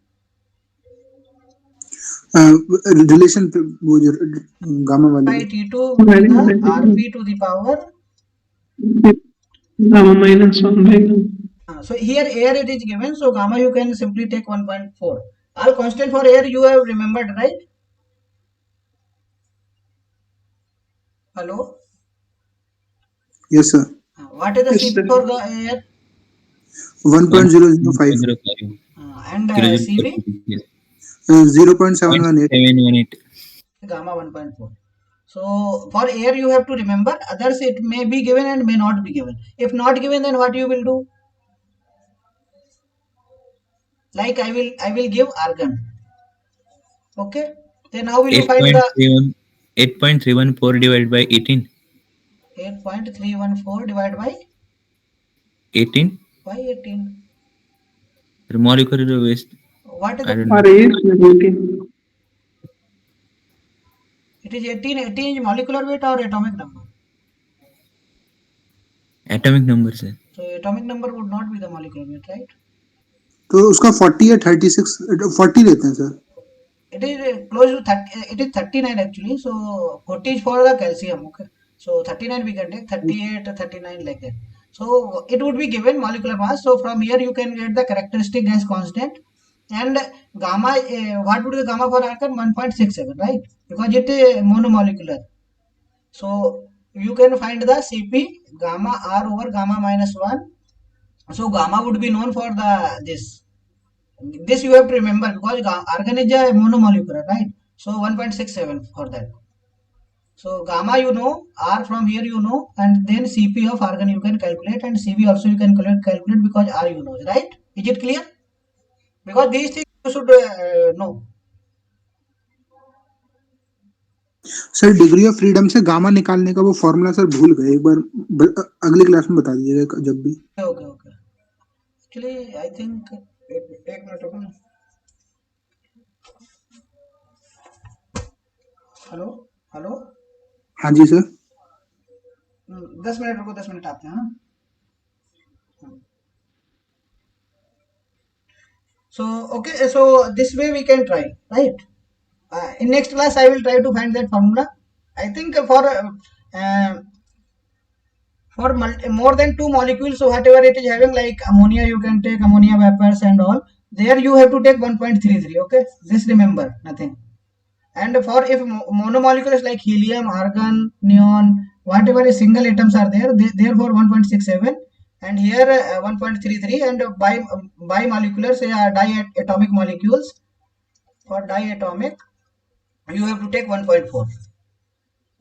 Relation वो जो gamma वाली
By
है.
T2 with the RP to the power.
Gamma minus 1 by gamma.
So here air it is given. So gamma you can simply take 1.4. All constant for air you have remembered, right? Hello?
Yes, sir.
What is the
Yes,
CP
sir.
for the air?
1.005.
0.05.
And CV?
0.718.
718.
Gamma 1.4. So for air you have to remember, others it may be given and may not be given. If not given, then what you will do? Like I will give argon. Okay. Then how will you find the
8.314 divided by 18.
8.314 divided by
18.
by 18?
The molecular waste.
What is
I
the?
don't know.
Or is 18.
It is 18. 18 is molecular weight or atomic number?
Atomic number, sir.
So atomic number would not be the molecular weight, right?
तो उसका 40 या 36 40 लेते हैं sir.
It is close to 30. It is 39 actually. So 40 is for the calcium. Okay. So 39 we can take, 38, 39 like that. So it would be given molecular mass. So from here you can get the characteristic gas constant, and gamma. What would be the gamma for argon? 1.67, right? Because it is monomolecular. So you can find the Cp gamma R over gamma minus 1. So gamma would be known for the this. This you have to remember because argon is a monomolecular, right? So 1.67 for that. So gamma you know, R from here you know, and then Cp of argon you can calculate, and Cv also you can calculate because R you know, right? Is it clear? Because these things you should know.
Sir degree of freedom से gamma निकालने का वो formula sir भूल गए, एक बार अगली class में बता दीजिएगा जब भी.
Okay, okay. Actually, I think एक मिनट रुको ना. Hello hello.
हाँ जी सर.
10 मिनट रुको, 10 मिनट आते हैं. So okay, so this way we can try, right? In next class I will try to find that formula. I think for more than two molecules, so whatever it is having, like ammonia you can take ammonia vapors and all, there you have to take 1.33. Okay, just remember, nothing. And for if monomolecules like helium, argon, neon, whatever is single atoms are there, therefore 1.67, and here 1.33, and bimoleculars, diatomic molecules, for diatomic you have to take 1.4.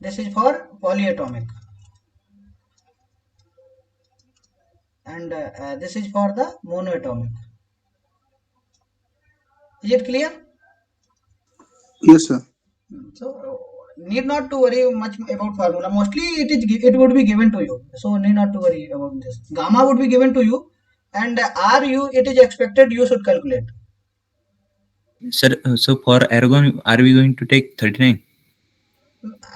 This is for polyatomic, and this is for the monoatomic. Is it clear?
Yes, sir.
So need not to worry much about formula. Mostly it would be given to you. So need not to worry about this. Gamma would be given to you, and Ru it is expected you should calculate.
Sir, so for argon, are we going to take 39?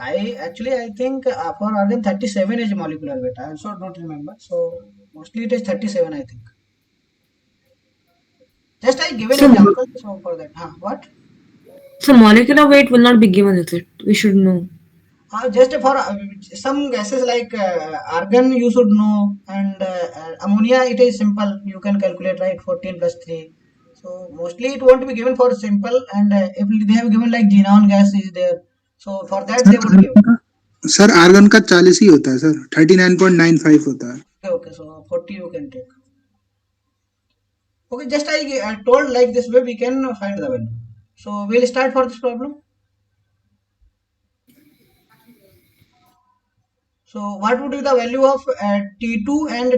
I think for argon 37 is molecular weight. I also don't remember. So mostly it is 37, I think. Just I given
So,
example so for that. What?
so molecular weight will not be given, is it? We should know.
Just for some gases like argon you should know, and ammonia it is simple, you can calculate, right? 14 plus 3. So mostly it won't be given for simple, and if they have given like xenon gas is there, so for that
sir
they would give.
Sir argon का 40 ही होता है sir, 39.95 होता है.
Okay, so 40 you can take. Okay, just I told like this way we can find the value. So we'll start for this problem. So what would be the value of T2 and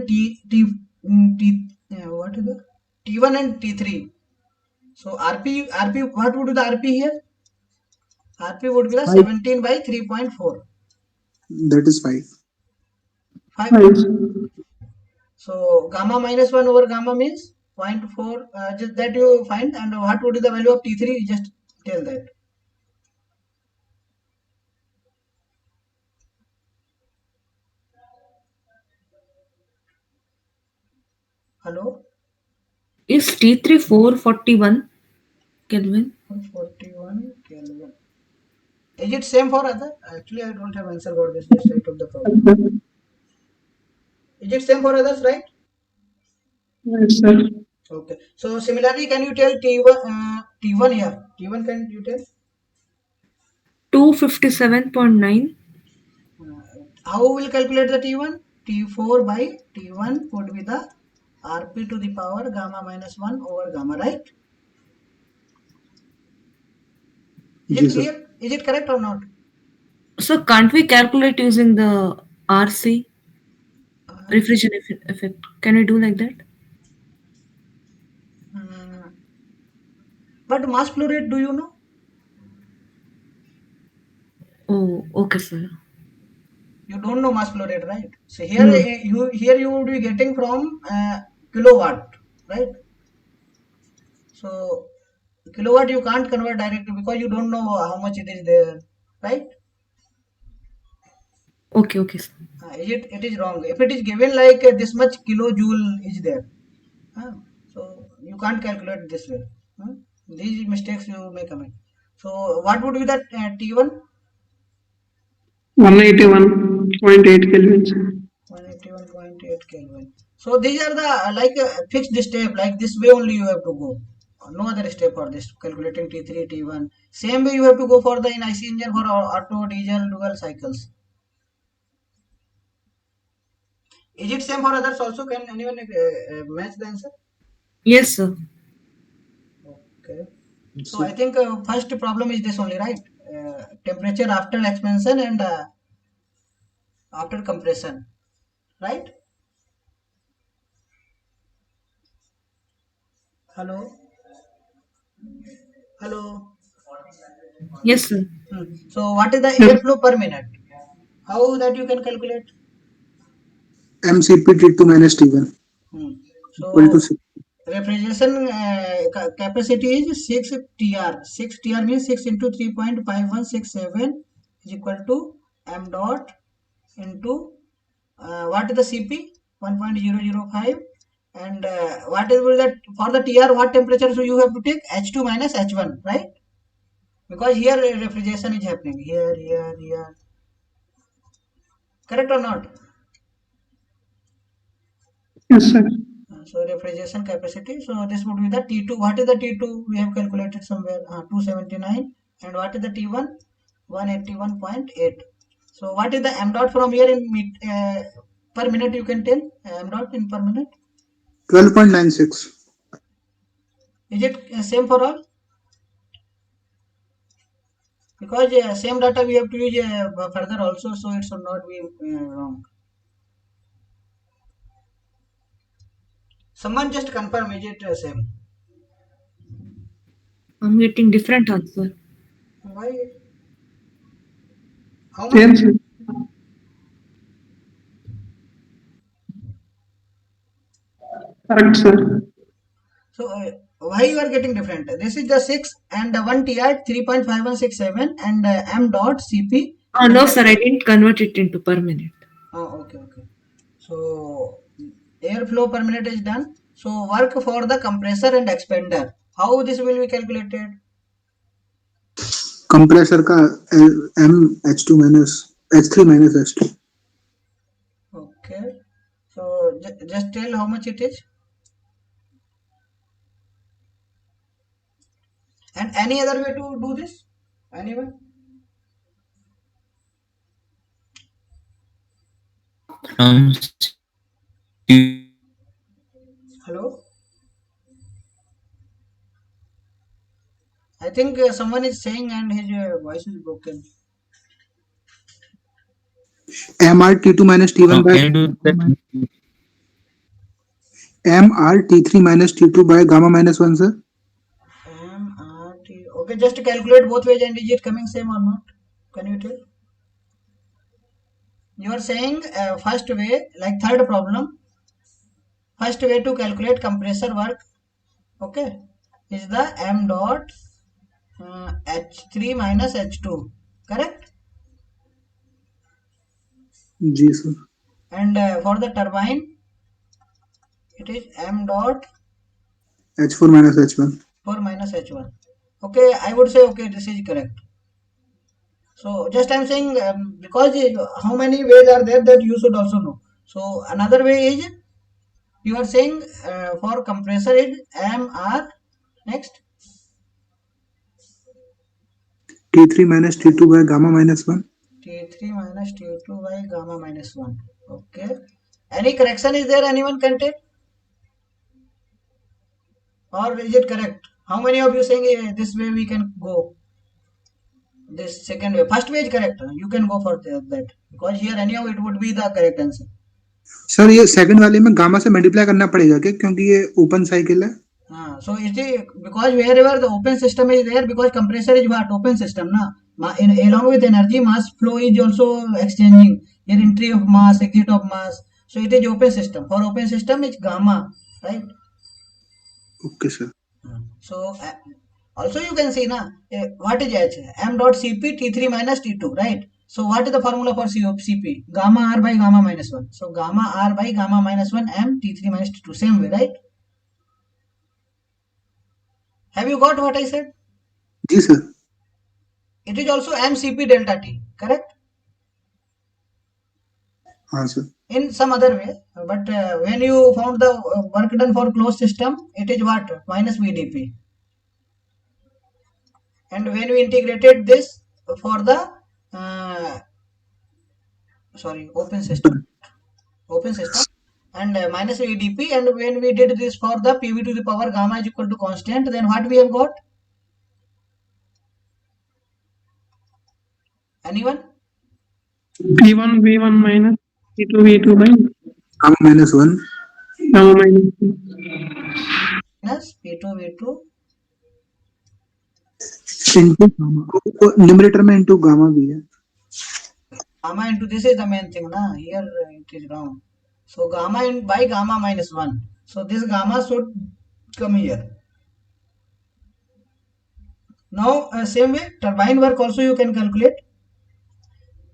what is the T1 and T3? So RP, what would be the RP here? RP would be the
5.
17 by 3.4.
That is 5.
5.
Yes.
So gamma minus 1 over gamma means 0.4. Just that you find, and what would be the value of T3? Just tell that. Hello?
Is T3 441 Kelvin?
41 Kelvin. Is it same for other? Actually, I don't have answer for this. Just I took the problem. Is it same for others, right?
Yes, sir.
Okay. So similarly, can you tell T1 here? T1 can you tell?
257.9.
How will calculate the T1? T4 by T1 would be the Rp to the power gamma minus 1 over gamma, right? Is
जी
it
sir.
clear? Is it correct or not?
So can't we calculate using the RC refrigeration effect? Can we do like that?
But mass flow rate, do you know?
Oh, okay, sir.
You don't know mass flow rate, right? So
No.
you would be getting from kilowatt, right? So kilowatt you can't convert directly because you don't know how much it is there, right?
Okay, okay, sir.
It is wrong. If it is given like this much kilojoule is there, so you can't calculate this way. These mistakes you may commit. So what would be that T1?
181.8 Kelvin, sir.
181.8 Kelvin. So these are the like fixed step, like this way only you have to go. No other step for this calculating T3, T1. Same way you have to go for the in IC engine for auto, diesel, dual cycles. Is it same for others also? Can anyone match the answer?
Yes, sir.
Okay. So I think first problem is this only, right? Temperature after expansion and after compression, right? Hello, hello.
Yes, sir.
So what is the
Yes.
airflow per minute? How that you can calculate?
MCP T2 minus T1 equal to
So
6.
refrigeration capacity is 6 TR. 6 TR means 6 into 3.5167 is equal to m dot into what is the CP? 1.005, and what is that for the TR, what temperature? So you have to take H2 minus H1, right? Because here refrigeration is happening here. Correct or not?
Yes, sir.
So refrigeration capacity. So this would be the T2. What is the T2? We have calculated somewhere 279, And what is the T1? 181.8. So what is the m dot from here in per minute? You can tell m dot in per minute.
12.96.
Is it same for all? Because same data we have to use further also, so it should not be wrong. Someone just confirm, is it same?
I'm getting different answer.
Why? How much?
Same, sir. Correct, sir.
So why you are getting different? This is the 6 and 1 TR 3.5167 and m dot CP.
Oh no, sir, I didn't convert it into per minute.
Oh, okay, okay. So airflow per minute is done. So work for the compressor and expander. How this will be calculated?
Compressor का m h two minus h three minus h two.
Okay. So just tell how much it is. And any other way to do this? Anyone?
From
Hello? I think someone is saying and his voice is broken.
M R T two minus T one by
can you do that?
M R T three minus T two by gamma minus one sir.
MRT. Okay, just calculate both ways and is it coming same or not? Can you tell? You are saying first way, like third problem, first way to calculate compressor work, okay, is the m dot H3 minus H2, correct?
जी sir.
And for the turbine, it is m dot
H four minus H one.
4 minus H1. Okay, I would say okay, this is correct. So just I'm saying because how many ways are there that you should also know. So another way is you are saying for compressor is MR next
T three minus T two by gamma minus one.
T3 minus T2 by gamma minus 1. Okay. Any correction is there? Anyone can take? Or is it correct? How many of you saying this way we can go? This second way. First way is correct. You can go for that. Because here anyhow it would be the correct answer.
Sir ये second वाले में gamma से multiply करना पड़ेगा क्या, क्योंकि ये open cycle है.
So it is because wherever the open system is there, because compressor is what open system na. Along with energy, mass flow is also exchanging. Here entry of mass, exit of mass. So it is open system. For open system, it's gamma, right?
Okay sir.
So also you can see na what is H? M dot Cp T3 minus T2, right? So what is the formula for Cp? Gamma R by gamma minus 1. So gamma R by gamma minus 1 M T3 minus T2. Same way, right? Have you got what I said?
जी sir.
It is also mCp delta T, correct?
हाँ sir.
In some other way, but when you found the work done for closed system, it is what? Minus VdP. And when we integrated this for the open system, and minus VdP, and when we did this for the PV to the power gamma is equal to constant, then what we have got? Anyone?
P1 V1 minus P2 V2 by
gamma minus one.
gamma minus 1.
Minus P2 V2
into gamma, numerator में into gamma भी है.
gamma into this is the main thing na. Here it is wrong. So gamma in by gamma minus 1. So this gamma should come here. Now same way turbine work also you can calculate.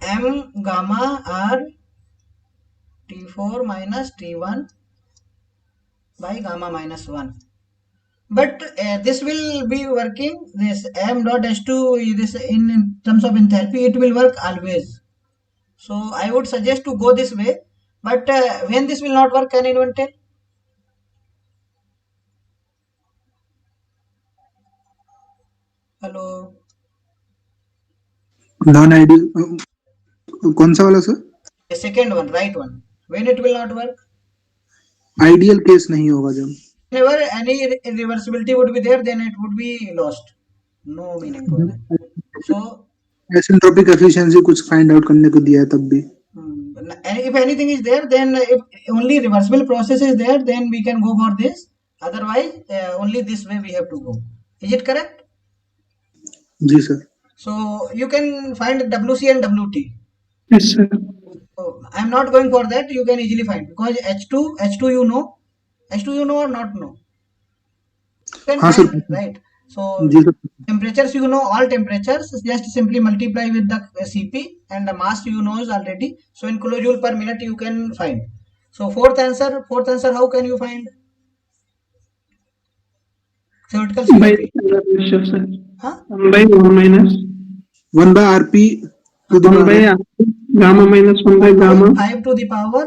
M gamma R T4 minus T1 by gamma minus 1. But this will be working, this m dot h2, this in terms of enthalpy it will work always. So I would suggest to go this way. But when this will not work, can anyone tell? Hello.
Non ideal कौन सा वाला sir?
The second one, right one. When it will not work?
Ideal case नहीं होगा जब
Whenever any reversibility would be there, then it would be lost. No meaning for that. So,
isentropic efficiency कुछ find out करने को दिया है तब भी
if anything is there, then if only reversible process is there, then we can go for this. Otherwise, only this way we have to go. Is it correct?
जी sir.
So you can find WC and WT.
Yes, sir.
So, I am not going for that. You can easily find because H2 you know, H2 you know or not know. You can
हाँ
find
sir.
right. So
जी sir.
temperatures you know all temperatures. Just simply multiply with the Cp and the mass you know is already. So in kilojoule per minute you can find. So fourth answer how can you find? Theoretical
By
COP.
the ratio, sir.
Huh?
1 by 1 minus
1 by rp to the
1 by
power
R, gamma minus 1 by
1 by
gamma
5 to the power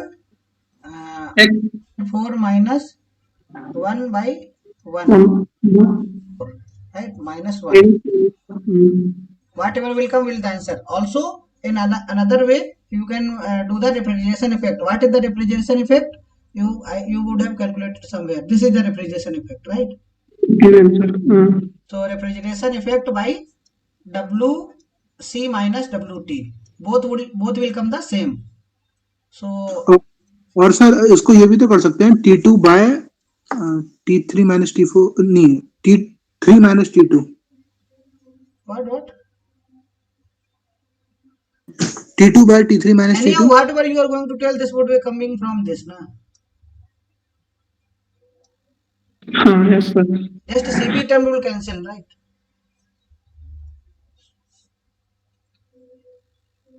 uh,
x
4 minus 1 by 1.
1
Right? Minus 1.
mm,
Whatever will come will the answer. Also in another way you can do the refrigeration effect. What is the refrigeration effect? You would have calculated somewhere. This is the refrigeration effect, right?
given, sir.
So refrigeration effect by WC minus WT. Both will come the same. So
और sir इसको ये भी तो कर सकते हैं T2 bye T3 minus T4 नहीं T3 minus T2
what?
T2 by T3 minus
Anyhow,
T2
whatever you are going to tell, this would be coming from this, na?
Yes, sir.
Just CP term will cancel, right?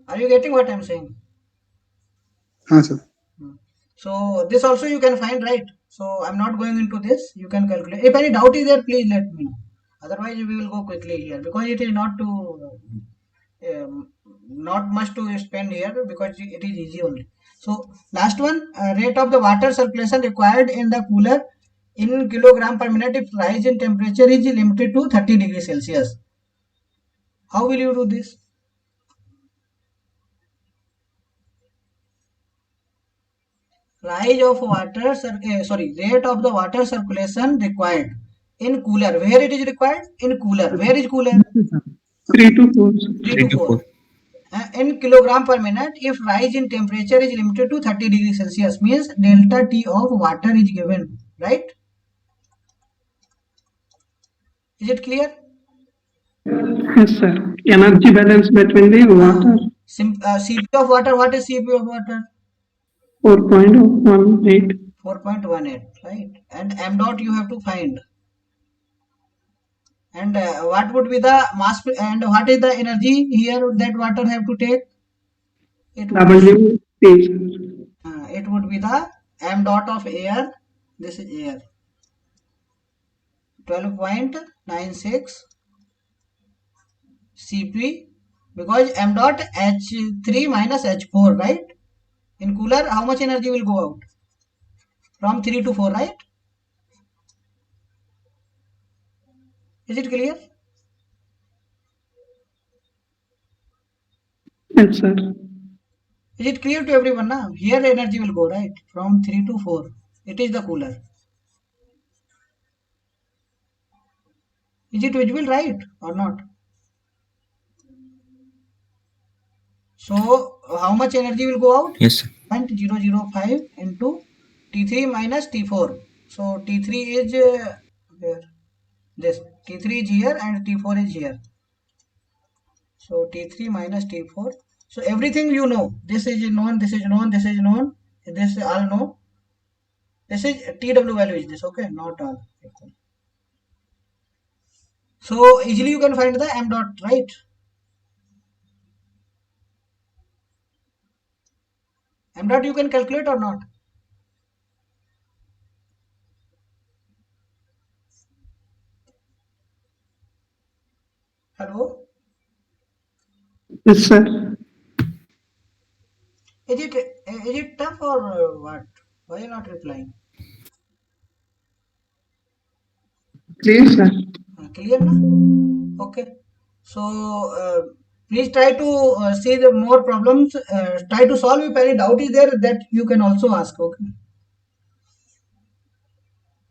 Are you getting what I'm saying?
हाँ sir.
So this also you can find, right? So I'm not going into this. You can calculate. If any doubt is there, please let me know. Otherwise, we will go quickly here because it is not much to spend here because it is easy only. So last one, rate of the water circulation required in the cooler in kilogram per minute if rise in temperature is limited to 30 degrees Celsius. How will you do this? Rise of water, rate of the water circulation required in cooler. Where it is required? In cooler. Where is cooler?
3 to 4, sir.
3
3
to
to
4.
4.
In kilogram per minute, if rise in temperature is limited to 30 degrees Celsius, means delta T of water is given, right? Is it clear?
Yes, sir. Energy balance between the water
CP of water, what is CP of water?
4.18.
4.18, right? And m dot you have to find. And what would be the mass and what is the energy here that water have to take? It would
W T, sir.
it would be the m dot of air. This is air. 12.96 Cp because m dot H3 minus H4, right? In cooler, how much energy will go out? From 3 to 4, right? Is it clear?
Yes, sir.
Is it clear to everyone now? Here energy will go, right? From 3 to 4. It is the cooler. Is it visible, right? Or not? So, how much energy will go out?
Yes, sir.
0.005 into T3 minus T4. So, T3 is where? This. T3 is here and T4 is here. So, T3 minus T4. So, everything you know. This is known, this is known, this is known. This all know. This is TW value is this, okay? Not all. So, easily you can find the m dot, right? M dot you can calculate or not? Hello?
Yes, sir.
Is it tough or what? Why are you not replying?
Clear, sir.
Clear na? Okay. So please try to see the more problems. Try to solve. If any doubt is there, that you can also ask. Okay.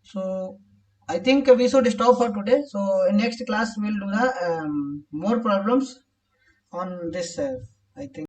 So I think we should stop for today. So in next class we'll do the more problems on this. I think.